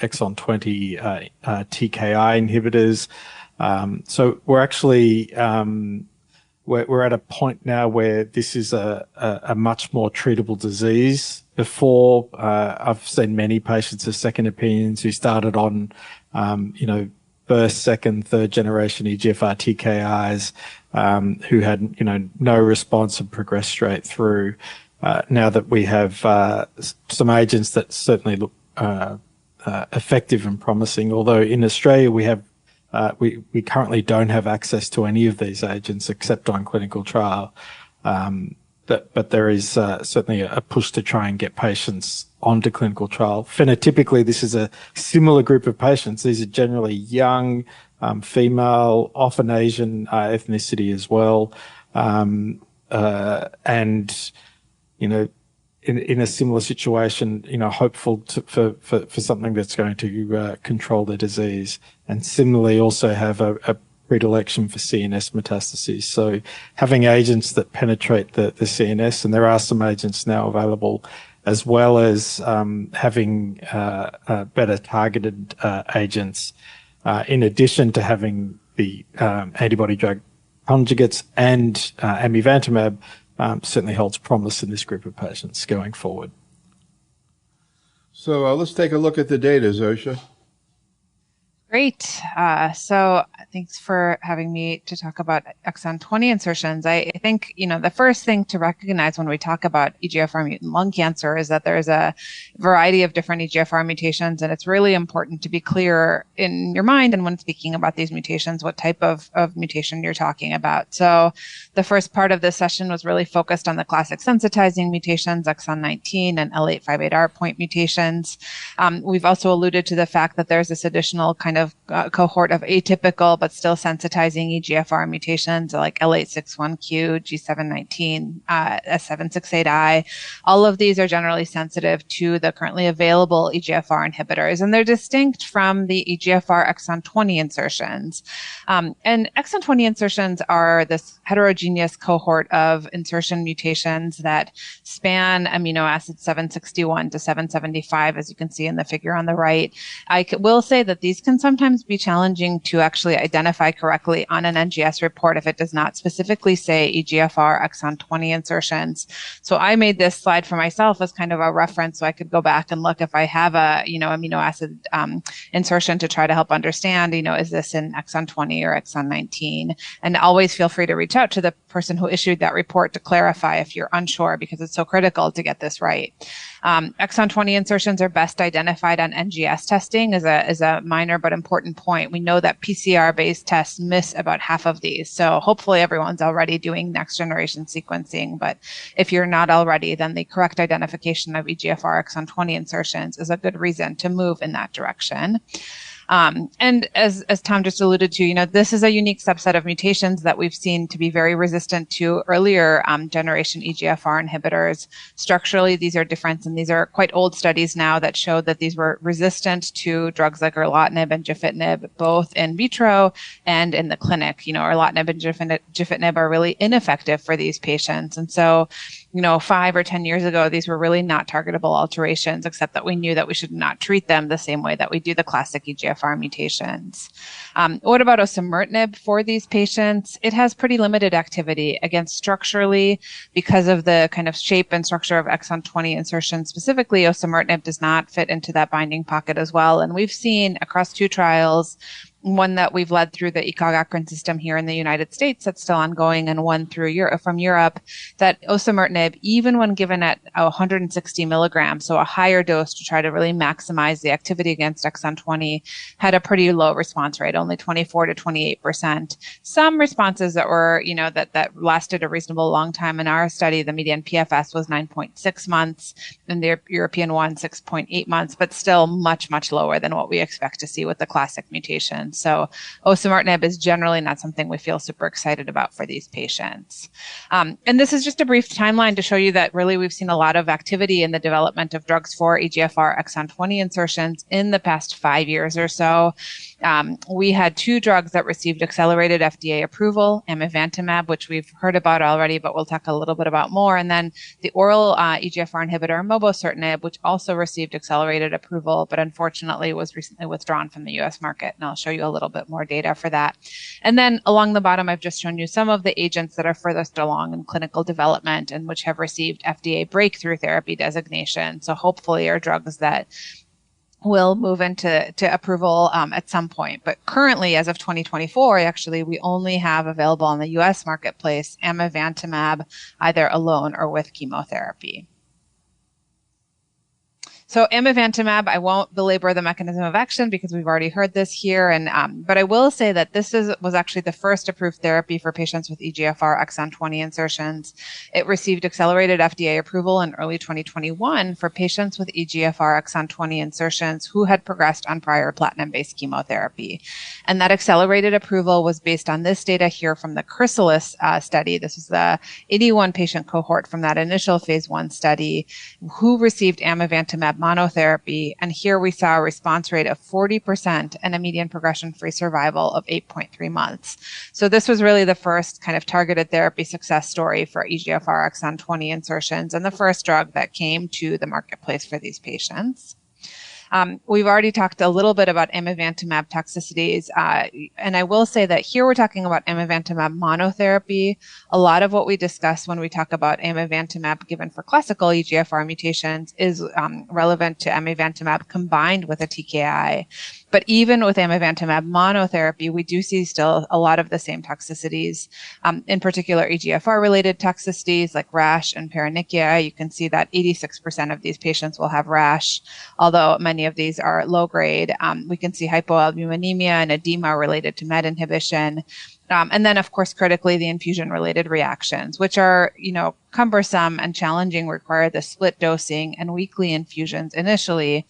exon 20 TKI inhibitors. So we're actually we're at a point now where this is a much more treatable disease. Before, I've seen many patients as second opinions who started on, first, second, third generation EGFR TKIs, who had, no response and progressed straight through. Now that we have some agents that certainly look effective and promising, although in Australia we have we currently don't have access to any of these agents except on clinical trial. But there is certainly a push to try and get patients onto clinical trial. Phenotypically, this is a similar group of patients. These are generally young, female, often Asian ethnicity as well. And, in a similar situation, hopeful for something that's going to control the disease, and similarly also have a predilection for CNS metastases. So having agents that penetrate the CNS, and there are some agents now available, as well as having better targeted agents, in addition to having the antibody drug conjugates and amivantamab, certainly holds promise in this group of patients going forward. So let's take a look at the data, Zofia. Great. So thanks for having me to talk about exon 20 insertions. I think, the first thing to recognize when we talk about EGFR mutant lung cancer is that there's a variety of different EGFR mutations, and it's really important to be clear in your mind and when speaking about these mutations, what type of mutation you're talking about. So the first part of this session was really focused on the classic sensitizing mutations, exon 19 and L858R point mutations. We've also alluded to the fact that there's this additional kind of cohort of atypical but still sensitizing EGFR mutations like L861Q, G719, S768I. All of these are generally sensitive to the currently available EGFR inhibitors, and they're distinct from the EGFR exon 20 insertions. And exon 20 insertions are this heterogeneous cohort of insertion mutations that span amino acid 761 to 775, as you can see in the figure on the right. I will say that these can sometimes be challenging to actually identify correctly on an NGS report if it does not specifically say EGFR exon 20 insertions. So I made this slide for myself as kind of a reference so I could go back and look if I have a, amino acid insertion to try to help understand, is this in exon 20 or exon 19? And always feel free to reach out to the person who issued that report to clarify if you're unsure, because it's so critical to get this right. Exon 20 insertions are best identified on NGS testing as a minor but important point. We know that PCR-based tests miss about half of these. So hopefully everyone's already doing next generation sequencing. But if you're not already, then the correct identification of EGFR exon 20 insertions is a good reason to move in that direction. And as Tom just alluded to, this is a unique subset of mutations that we've seen to be very resistant to earlier generation EGFR inhibitors. Structurally, these are different, and these are quite old studies now that show that these were resistant to drugs like erlotinib and gefitinib, both in vitro and in the clinic. Erlotinib and gefitinib are really ineffective for these patients. And so 5 or 10 years ago, these were really not targetable alterations, except that we knew that we should not treat them the same way that we do the classic EGFR mutations. What about osimertinib for these patients? It has pretty limited activity. Again, structurally, because of the kind of shape and structure of exon 20 insertion specifically, osimertinib does not fit into that binding pocket as well. And we've seen across 2 trials, one that we've led through the ECOG system here in the United States that's still ongoing, and one from Europe, that osimertinib, even when given at 160 milligrams, so a higher dose to try to really maximize the activity against exon 20, had a pretty low response rate, only 24 to 28%. Some responses that were, that lasted a reasonable long time. In our study, the median PFS was 9.6 months, and the European one, 6.8 months, but still much, much lower than what we expect to see with the classic mutation. So osimertinib is generally not something we feel super excited about for these patients. And this is just a brief timeline to show you that really we've seen a lot of activity in the development of drugs for EGFR exon 20 insertions in the past 5 years or so. We had 2 drugs that received accelerated FDA approval, amivantamab, which we've heard about already, but we'll talk a little bit about more. And then the oral EGFR inhibitor, mobocertinib, which also received accelerated approval, but unfortunately was recently withdrawn from the US market. And I'll show you a little bit more data for that. And then along the bottom, I've just shown you some of the agents that are furthest along in clinical development and which have received FDA breakthrough therapy designation. So hopefully are drugs that will move into approval at some point. But currently, as of 2024, actually, we only have available on the U.S. marketplace amivantamab, either alone or with chemotherapy. So amivantamab, I won't belabor the mechanism of action because we've already heard this here, but I will say that this was actually the first approved therapy for patients with EGFR exon 20 insertions. It received accelerated FDA approval in early 2021 for patients with EGFR exon 20 insertions who had progressed on prior platinum-based chemotherapy. And that accelerated approval was based on this data here from the Chrysalis study. This is the 81 patient cohort from that initial phase 1 study who received amivantamab monotherapy, and here we saw a response rate of 40% and a median progression-free survival of 8.3 months. So this was really the first kind of targeted therapy success story for EGFR exon 20 insertions and the first drug that came to the marketplace for these patients. We've already talked a little bit about amivantamab toxicities, and I will say that here we're talking about amivantamab monotherapy. A lot of what we discuss when we talk about amivantamab given for classical EGFR mutations is relevant to amivantamab combined with a TKI. But even with amivantamab monotherapy, we do see still a lot of the same toxicities, in particular EGFR-related toxicities like rash and paronychia. You can see that 86% of these patients will have rash, although many of these are low grade. We can see hypoalbuminemia and edema related to MET inhibition. And then, of course, critically, the infusion-related reactions, which are, cumbersome and challenging, require the split dosing and weekly infusions initially.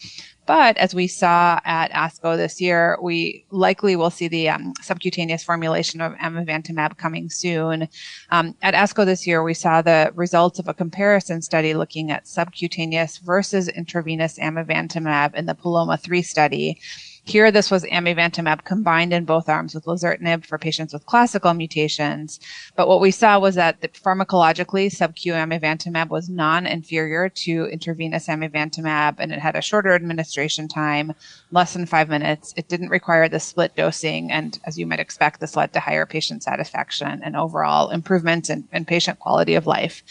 But as we saw at ASCO this year, we likely will see the subcutaneous formulation of amivantamab coming soon. At ASCO this year, we saw the results of a comparison study looking at subcutaneous versus intravenous amivantamab in the PALOMA-3 study. Here, this was amivantamab combined in both arms with lazertinib for patients with classical mutations. But what we saw was that pharmacologically, sub-Q amivantamab was non-inferior to intravenous amivantamab, and it had a shorter administration time, less than 5 minutes. It didn't require the split dosing, and as you might expect, this led to higher patient satisfaction and overall improvements in patient quality of life.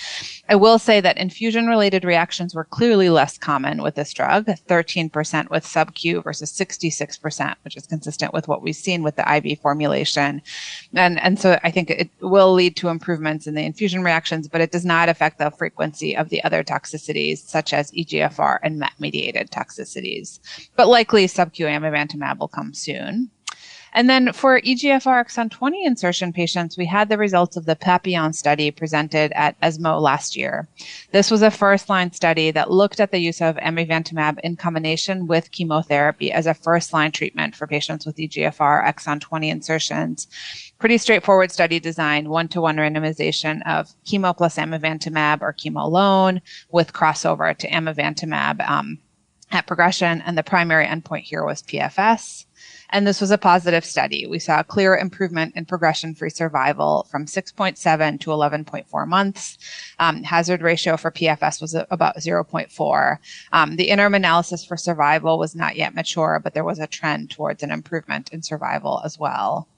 I will say that infusion-related reactions were clearly less common with this drug, 13% with sub-Q versus 66%, which is consistent with what we've seen with the IV formulation. And so I think it will lead to improvements in the infusion reactions, but it does not affect the frequency of the other toxicities, such as EGFR and MET-mediated toxicities. But likely sub-Q amivantamab will come soon. And then for EGFR exon 20 insertion patients, we had the results of the Papillon study presented at ESMO last year. This was a first-line study that looked at the use of amivantamab in combination with chemotherapy as a first-line treatment for patients with EGFR exon 20 insertions. Pretty straightforward study design, 1-to-1 randomization of chemo plus amivantamab or chemo alone with crossover to amivantamab at progression, and the primary endpoint here was PFS. And this was a positive study. We saw a clear improvement in progression-free survival from 6.7 to 11.4 months. Hazard ratio for PFS was about 0.4. The interim analysis for survival was not yet mature, but there was a trend towards an improvement in survival as well.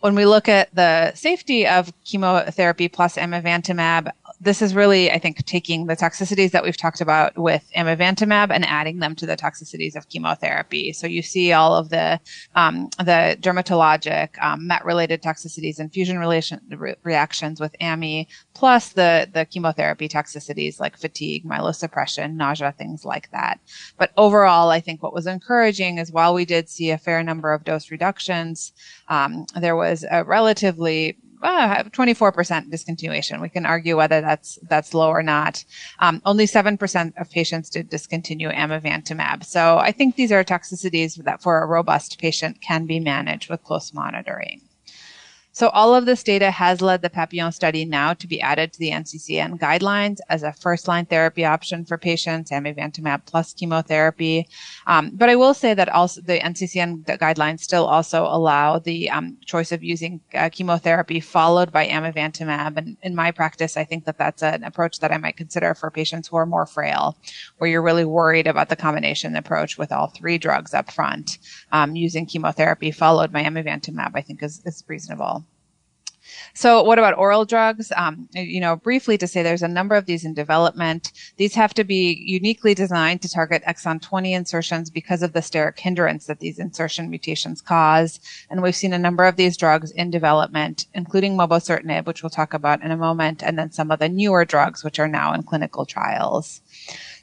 When we look at the safety of chemotherapy plus amivantamab, this is really, I think, taking the toxicities that we've talked about with amivantamab and adding them to the toxicities of chemotherapy. So you see all of the dermatologic, MET-related toxicities, infusion reactions with AMI, plus the chemotherapy toxicities like fatigue, myelosuppression, nausea, things like that. But overall, I think what was encouraging is while we did see a fair number of dose reductions, there was a relatively 24% discontinuation. We can argue whether that's low or not. Only 7% of patients did discontinue amivantamab. So I think these are toxicities that for a robust patient can be managed with close monitoring. So all of this data has led the Papillon study now to be added to the NCCN guidelines as a first-line therapy option for patients, amivantamab plus chemotherapy. But I will say that also the NCCN guidelines still also allow the choice of using chemotherapy followed by amivantamab. And in my practice, I think that that's an approach that I might consider for patients who are more frail, where you're really worried about the combination approach with all three drugs up front. Using chemotherapy followed by amivantamab, I think is reasonable. So what about oral drugs? Briefly to say there's a number of these in development. These have to be uniquely designed to target exon 20 insertions because of the steric hindrance that these insertion mutations cause. And we've seen a number of these drugs in development, including mobocertinib, which we'll talk about in a moment, and then some of the newer drugs, which are now in clinical trials.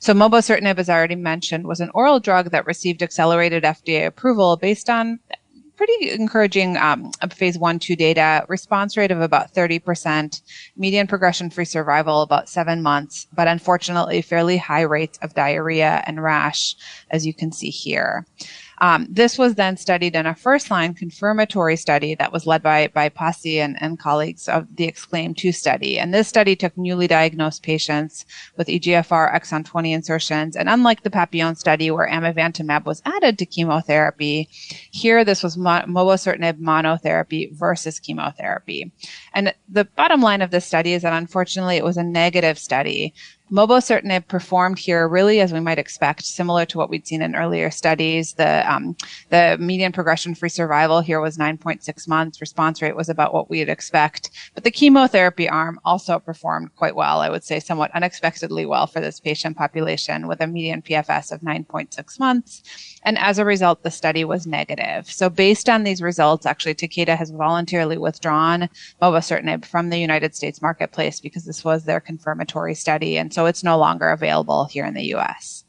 So mobocertinib, as I already mentioned, was an oral drug that received accelerated FDA approval based on pretty encouraging phase 1-2 data, response rate of about 30%, median progression-free survival about 7 months, but unfortunately fairly high rates of diarrhea and rash, as you can see here. This was then studied in a first-line confirmatory study that was led by Pasi and colleagues of the EXCLAIM-2 study. And this study took newly diagnosed patients with EGFR exon 20 insertions. And unlike the Papillon study where amivantamab was added to chemotherapy, here this was mobocertinib monotherapy versus chemotherapy. And the bottom line of this study is that unfortunately it was a negative study. Mobocertinib performed here really as we might expect, similar to what we'd seen in earlier studies. The median progression-free survival here was 9.6 months. Response rate was about what we'd expect. But the chemotherapy arm also performed quite well, I would say somewhat unexpectedly well for this patient population with a median PFS of 9.6 months. And as a result, the study was negative. So based on these results, actually, Takeda has voluntarily withdrawn mobocertinib from the United States marketplace because this was their confirmatory study. And so it's no longer available here in the US.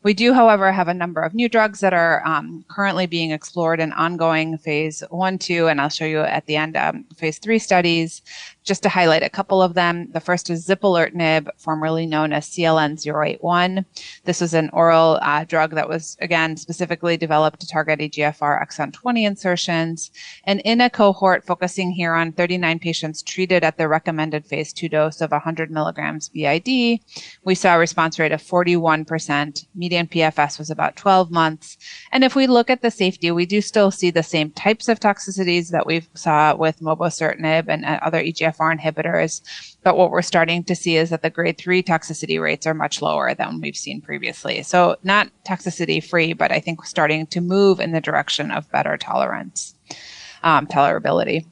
We do, however, have a number of new drugs that are currently being explored in ongoing phase 1-2, and I'll show you at the end phase 3 studies. Just to highlight a couple of them, the first is zipalertinib, formerly known as CLN-081. This was an oral drug that was, again, specifically developed to target EGFR exon 20 insertions. And in a cohort focusing here on 39 patients treated at the recommended phase 2 dose of 100 milligrams BID, we saw a response rate of 41%. Median PFS was about 12 months. And if we look at the safety, we do still see the same types of toxicities that we saw with mobocertinib and other EGFR inhibitors. But what we're starting to see is that the grade 3 toxicity rates are much lower than we've seen previously. So not toxicity free, but I think we're starting to move in the direction of better tolerability.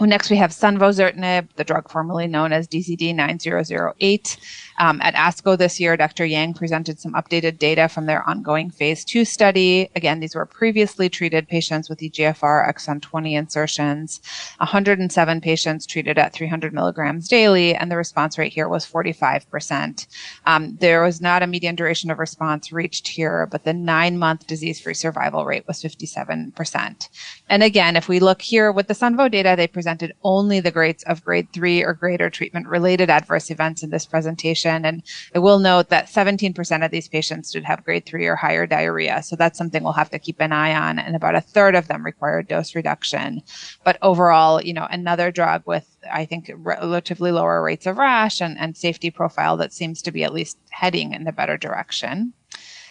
Next, we have sunvocertinib, the drug formerly known as DCD-9008. At ASCO this year, Dr. Yang presented some updated data from their ongoing phase 2 study. Again, these were previously treated patients with EGFR exon 20 insertions, 107 patients treated at 300 milligrams daily, and the response rate here was 45%. There was not a median duration of response reached here, but the 9-month disease-free survival rate was 57%. And again, if we look here with the sunvo data, they presented only the rates of grade 3 or greater treatment-related adverse events in this presentation. And I will note that 17% of these patients did have grade 3 or higher diarrhea. So that's something we'll have to keep an eye on. And about a third of them required dose reduction. But overall, another drug with, I think, relatively lower rates of rash and safety profile that seems to be at least heading in the better direction.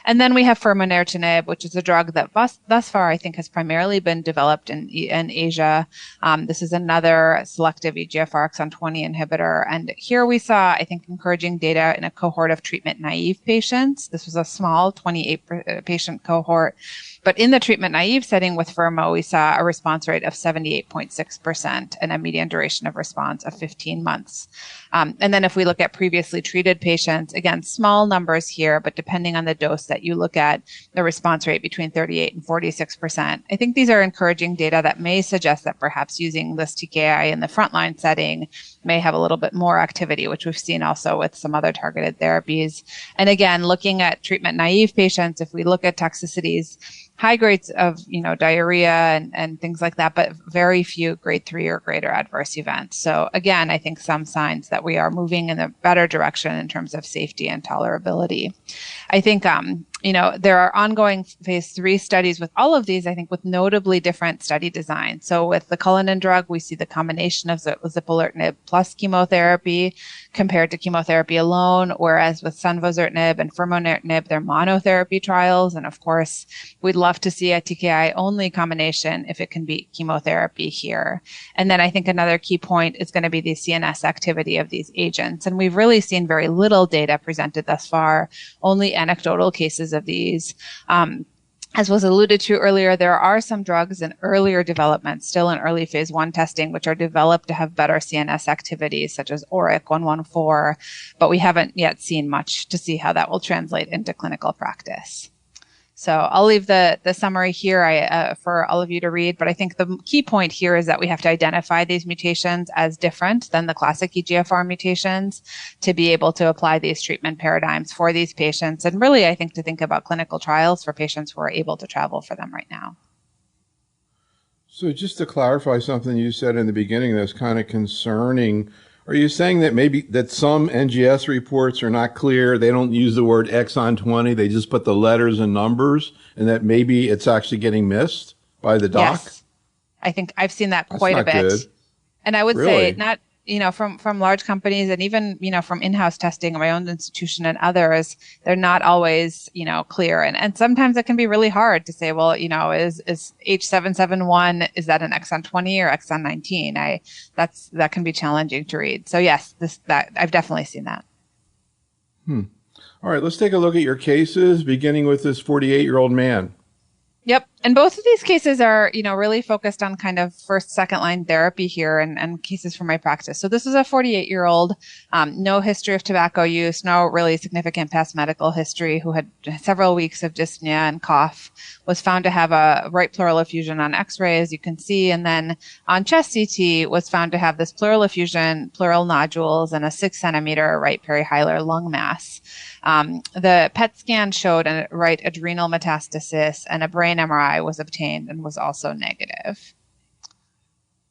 And then we have furmonertinib, which is a drug that thus far I think has primarily been developed in Asia. This is another selective EGFR exon 20 inhibitor. And here we saw, I think, encouraging data in a cohort of treatment-naive patients. This was a small 28-patient cohort. But in the treatment-naive setting with Firmo, we saw a response rate of 78.6% and a median duration of response of 15 months. And then if we look at previously treated patients, again, small numbers here, but depending on the dose that you look at, the response rate between 38 and 46%. I think these are encouraging data that may suggest that perhaps using this TKI in the frontline setting may have a little bit more activity, which we've seen also with some other targeted therapies. And again, looking at treatment-naive patients, if we look at toxicities, high grades of, diarrhea and things like that, but very few grade 3 or greater adverse events. So again, I think some signs that we are moving in a better direction in terms of safety and tolerability. I think, there are ongoing phase 3 studies with all of these, I think, with notably different study designs. So with the Cullinan drug, we see the combination of zipalertinib plus chemotherapy compared to chemotherapy alone, whereas with sunvosertinib and furmonertinib, they're monotherapy trials. And of course, we'd love to see a TKI-only combination if it can beat chemotherapy here. And then I think another key point is going to be the CNS activity of these agents. And we've really seen very little data presented thus far, only anecdotal cases of these. As was alluded to earlier, there are some drugs in earlier development, still in early phase 1 testing, which are developed to have better CNS activities, such as ORIC 114, but we haven't yet seen much to see how that will translate into clinical practice. So I'll leave the summary here for all of you to read, but I think the key point here is that we have to identify these mutations as different than the classic EGFR mutations to be able to apply these treatment paradigms for these patients. And really, I think to think about clinical trials for patients who are able to travel for them right now. So just to clarify something you said in the beginning that's kind of concerning, are you saying that maybe that some NGS reports are not clear? They don't use the word exon 20. They just put the letters and numbers, and that maybe it's actually getting missed by the doc? Yes. I think I've seen that quite a bit. Good. And I would Really? say not, from large companies and even, from in-house testing in my own institution and others, they're not always, clear. And sometimes it can be really hard to say, well, is H771, is that an exon 20 or exon 19? That can be challenging to read. So yes, that I've definitely seen that. All right, let's take a look at your cases, beginning with this 48-year-old man. Yep. And both of these cases are, really focused on kind of first, second line therapy here and cases from my practice. So this is a 48-year-old, no history of tobacco use, no really significant past medical history, who had several weeks of dyspnea and cough, was found to have a right pleural effusion on x-ray, as you can see. And then on chest CT was found to have this pleural effusion, pleural nodules, and a 6 centimeter right perihilar lung mass. The PET scan showed a right adrenal metastasis, and a brain MRI was obtained and was also negative.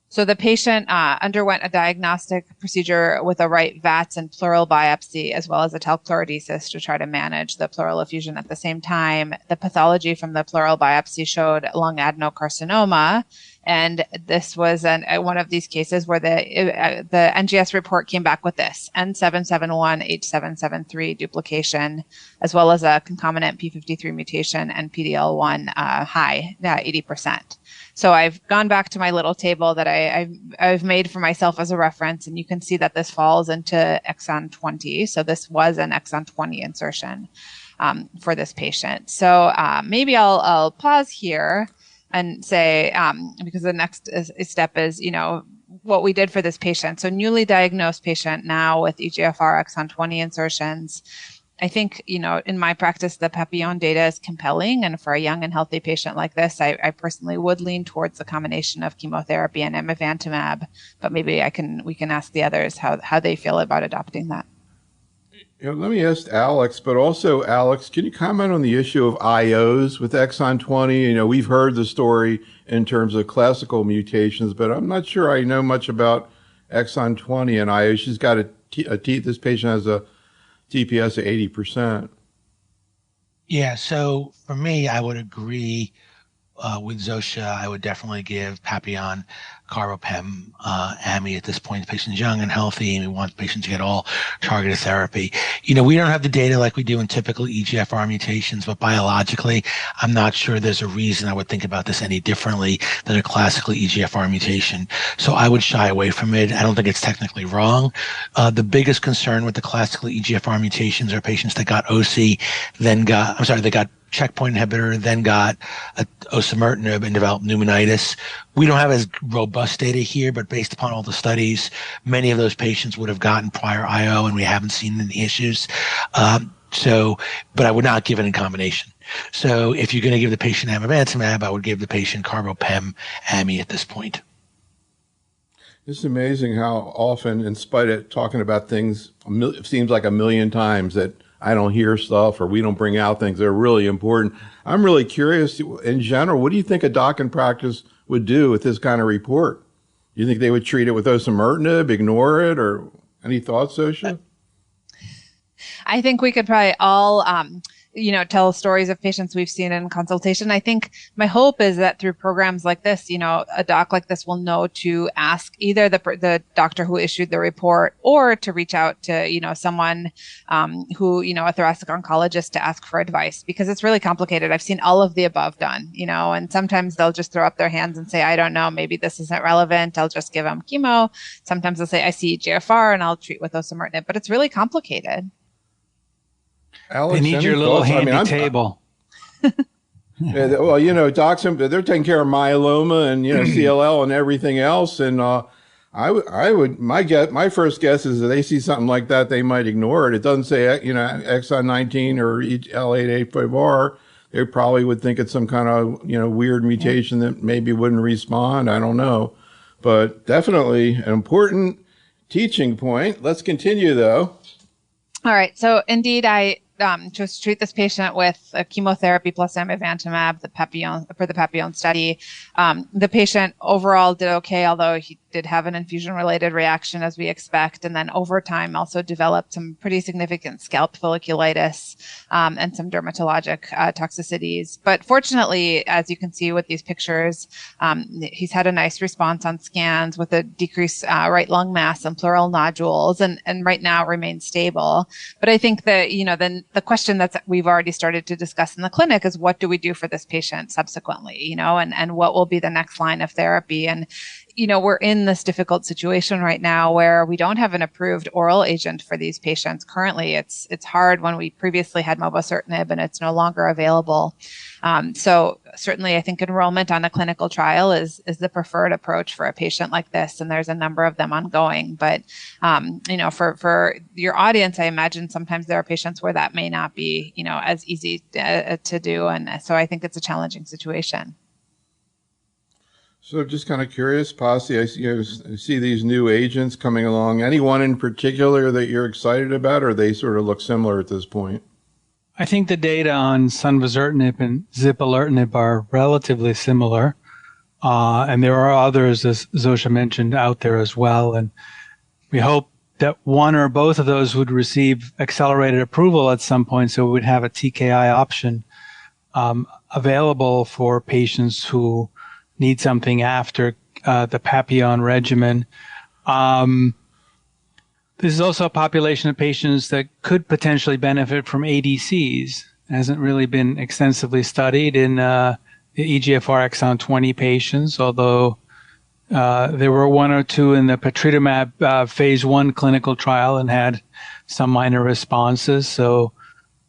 So the patient underwent a diagnostic procedure with a right VATS and pleural biopsy, as well as a talc pleurodesis to try to manage the pleural effusion at the same time. The pathology from the pleural biopsy showed lung adenocarcinoma. And this was one of these cases where the NGS report came back with this, N771, H773 duplication, as well as a concomitant P53 mutation and PDL1 high, 80%. So I've gone back to my little table that I've made for myself as a reference, and you can see that this falls into exon 20. So this was an exon 20 insertion for this patient. So maybe I'll pause here and say, because the next step is, what we did for this patient. So newly diagnosed patient now with EGFR exon 20 insertions. I think, in my practice, the Papillon data is compelling. And for a young and healthy patient like this, I personally would lean towards the combination of chemotherapy and amivantamab. But maybe we can ask the others how they feel about adopting that. Let me ask Alex, but also, Alex, can you comment on the issue of IOs with exon 20? We've heard the story in terms of classical mutations, but I'm not sure I know much about exon 20 and IO. She's got this patient has a TPS of 80%. Yeah, so for me, I would agree with Zofia, I would definitely give Papillon, Carbopem, AMI at this point. The patient's young and healthy, and we want the patient to get all targeted therapy. We don't have the data like we do in typical EGFR mutations, but biologically, I'm not sure there's a reason I would think about this any differently than a classical EGFR mutation. So I would shy away from it. I don't think it's technically wrong. The biggest concern with the classical EGFR mutations are patients that got OC, they got checkpoint inhibitor, then got osimertinib and developed pneumonitis. We don't have as robust data here, but based upon all the studies, many of those patients would have gotten prior IO, and we haven't seen any issues. But I would not give it in combination. So if you're going to give the patient amivantamab, I would give the patient Carbopem, AMI at this point. It's amazing how often, in spite of talking about things, it seems like a million times that I don't hear stuff or we don't bring out things that are really important. I'm really curious, in general, what do you think a doc in practice would do with this kind of report? Do you think they would treat it with osimertinib, ignore it, or any thoughts, Zofia? I think we could probably all, tell stories of patients we've seen in consultation. I think my hope is that through programs like this, a doc like this will know to ask either the doctor who issued the report or to reach out to, someone who, a thoracic oncologist to ask for advice, because it's really complicated. I've seen all of the above done, and sometimes they'll just throw up their hands and say, I don't know, maybe this isn't relevant. I'll just give them chemo. Sometimes they'll say, I see EGFR and I'll treat with osimertinib, but it's really complicated. Alex, they need your little handy table. Well, docs, they're taking care of myeloma and, CLL and everything else. And my first guess is that they see something like that, they might ignore it. It doesn't say, exon 19 or L885R. They probably would think it's some kind of, weird mutation that maybe wouldn't respond. I don't know. But definitely an important teaching point. Let's continue, though. All right. So indeed, I to treat this patient with a chemotherapy plus amivantamab, for the Papillon study. The patient overall did okay, although he did have an infusion-related reaction as we expect, and then over time also developed some pretty significant scalp folliculitis and some dermatologic toxicities. But fortunately, as you can see with these pictures, he's had a nice response on scans with a decreased right lung mass and pleural nodules, and right now remains stable. But I think that, then the question that we've already started to discuss in the clinic is, what do we do for this patient subsequently, and what will be the next line of therapy? And we're in this difficult situation right now where we don't have an approved oral agent for these patients. Currently, it's hard when we previously had mobocertinib and it's no longer available. So certainly I think enrollment on a clinical trial is the preferred approach for a patient like this. And there's a number of them ongoing. But, for your audience, I imagine sometimes there are patients where that may not be, as easy to do. And so I think it's a challenging situation. So just kind of curious, Pasi, I see these new agents coming along. Anyone in particular that you're excited about, or they sort of look similar at this point? I think the data on sunvozertinib and zipalertinib are relatively similar. And there are others, as Zofia mentioned, out there as well. And we hope that one or both of those would receive accelerated approval at some point, so we would have a TKI option available for patients who need something after the Papillon regimen. This is also a population of patients that could potentially benefit from ADCs. It hasn't really been extensively studied in the EGFR exon 20 patients, although there were one or two in the patritumab phase 1 clinical trial and had some minor responses. So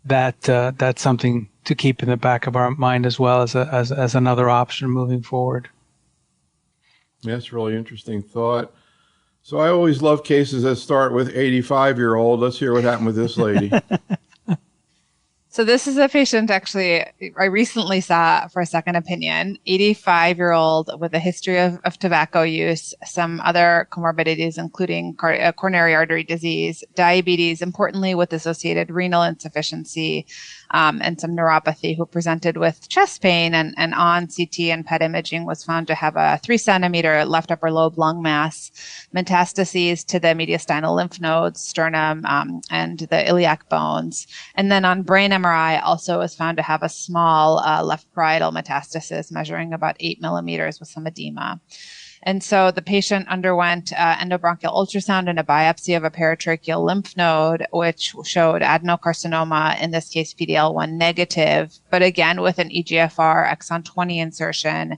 that's something to keep in the back of our mind as well as another option moving forward. That's really interesting thought. So I always love cases that start with 85-year-old. Let's hear what happened with this lady. So this is a patient actually I recently saw for a second opinion, 85-year-old with a history of tobacco use, some other comorbidities, including coronary artery disease, diabetes, importantly with associated renal insufficiency, and some neuropathy, who presented with chest pain, and on CT and PET imaging was found to have a 3 centimeter left upper lobe lung mass, metastases to the mediastinal lymph nodes, sternum, and the iliac bones. And then on brain MRI also was found to have a small left parietal metastasis measuring about 8 millimeters with some edema. And so the patient underwent endobronchial ultrasound and a biopsy of a paratracheal lymph node, which showed adenocarcinoma, in this case PD-L1 negative, but again with an EGFR exon 20 insertion.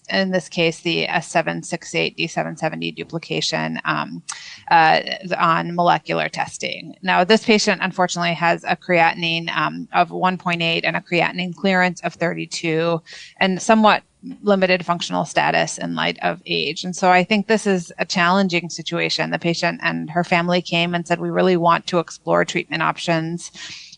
In this case, the S768 D770 duplication on molecular testing. Now, this patient unfortunately has a creatinine of 1.8 and a creatinine clearance of 32, and somewhat limited functional status in light of age. And so I think this is a challenging situation. The patient and her family came and said, we really want to explore treatment options.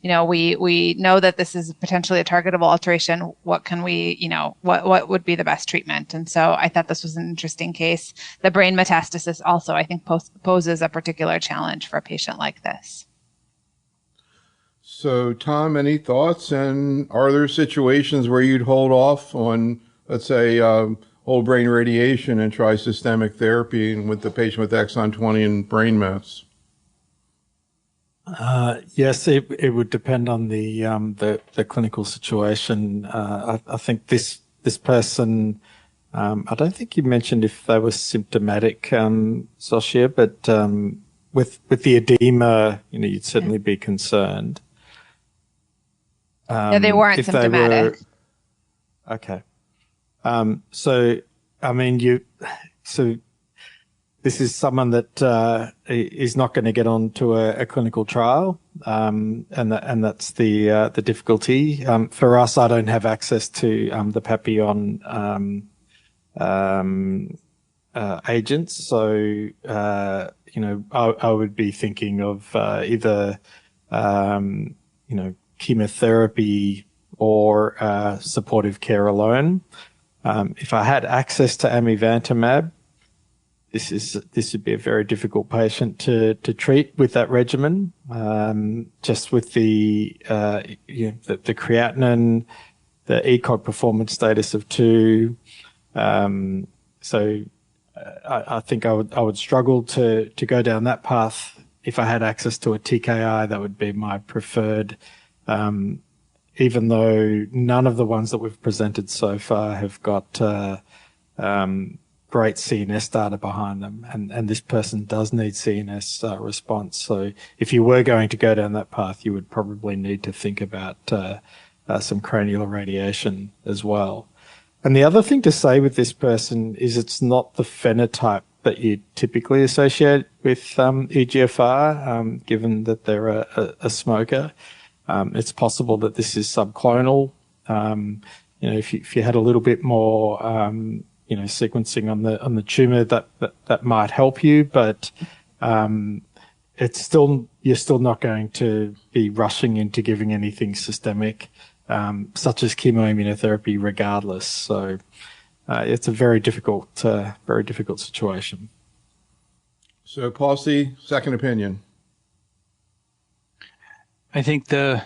We know that this is potentially a targetable alteration. What can we, what would be the best treatment? And so I thought this was an interesting case. The brain metastasis also, I think, poses a particular challenge for a patient like this. So, Tom, any thoughts? And are there situations where you'd hold off on, let's say, whole brain radiation and try systemic therapy with the patient with exon 20 and brain mets? Yes, it would depend on the clinical situation. I think this person, I don't think you mentioned if they were symptomatic, Zofia, but with the edema, you'd certainly be concerned. Yeah, they weren't symptomatic. Okay. So this is someone that is not going to get onto a clinical trial, and that's the difficulty. For us, I don't have access to the Papillon agents, so I would be thinking of either chemotherapy or supportive care alone. If I had access to amivantamab, this would be a very difficult patient to treat with that regimen. Just with the creatinine, the ECOG performance status of 2. So I think I would struggle to go down that path. If I had access to a TKI, that would be my preferred. Even though none of the ones that we've presented so far have got great CNS data behind them, and this person does need CNS response. So if you were going to go down that path, you would probably need to think about some cranial radiation as well. And the other thing to say with this person is it's not the phenotype that you typically associate with EGFR, given that they're a smoker. It's possible that this is subclonal. If you had a little bit more, sequencing on the tumor, that might help you, but you're still not going to be rushing into giving anything systemic, such as chemoimmunotherapy, regardless. So it's a very difficult situation. So, Pasi, second opinion. I think I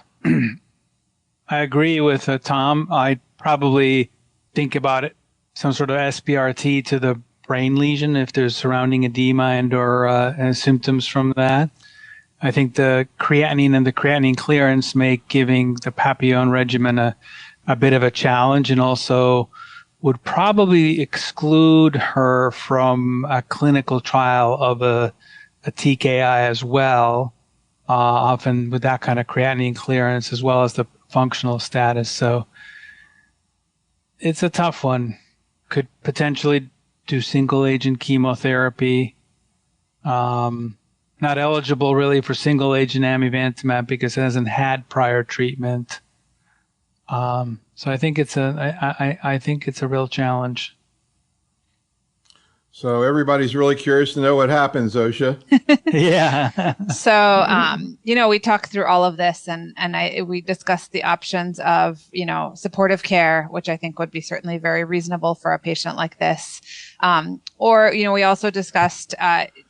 agree with Tom. I'd probably think about it, some sort of SBRT to the brain lesion if there's surrounding edema and or symptoms from that. I think the creatinine and the creatinine clearance make giving the Papillon regimen a bit of a challenge, and also would probably exclude her from a clinical trial of a TKI as well. Often with that kind of creatinine clearance as well as the functional status. So it's a tough one. Could potentially do single agent chemotherapy. Not eligible really for single agent amivantamab because it hasn't had prior treatment. So I think it's a real challenge. So everybody's really curious to know what happens, Zofia. Yeah. So, we talked through all of this and we discussed the options of, supportive care, which I think would be certainly very reasonable for a patient like this. We also discussed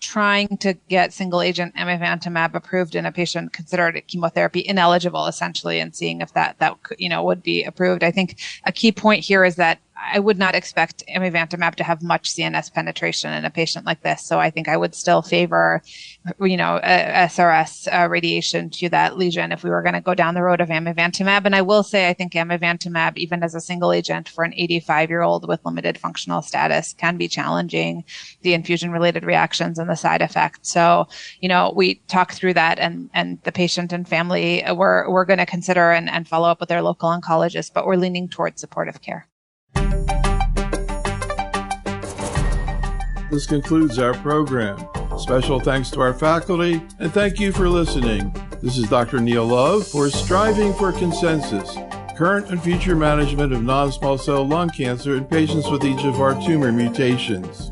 trying to get single agent amivantamab approved in a patient considered chemotherapy ineligible, essentially, and seeing if that would be approved. I think a key point here is that I would not expect amivantamab to have much CNS penetration in a patient like this. So I think I would still favor, SRS radiation to that lesion if we were going to go down the road of amivantamab. And I will say, I think amivantamab, even as a single agent for an 85-year-old with limited functional status, can be challenging, the infusion-related reactions and the side effects. So, we talked through that and the patient and family we're going to consider and follow up with their local oncologist, but we're leaning towards supportive care. This concludes our program. Special thanks to our faculty, and thank you for listening. This is Dr. Neil Love for Striving for Consensus, Current and Future Management of Non-Small Cell Lung Cancer in Patients with EGFR Tumor Mutations.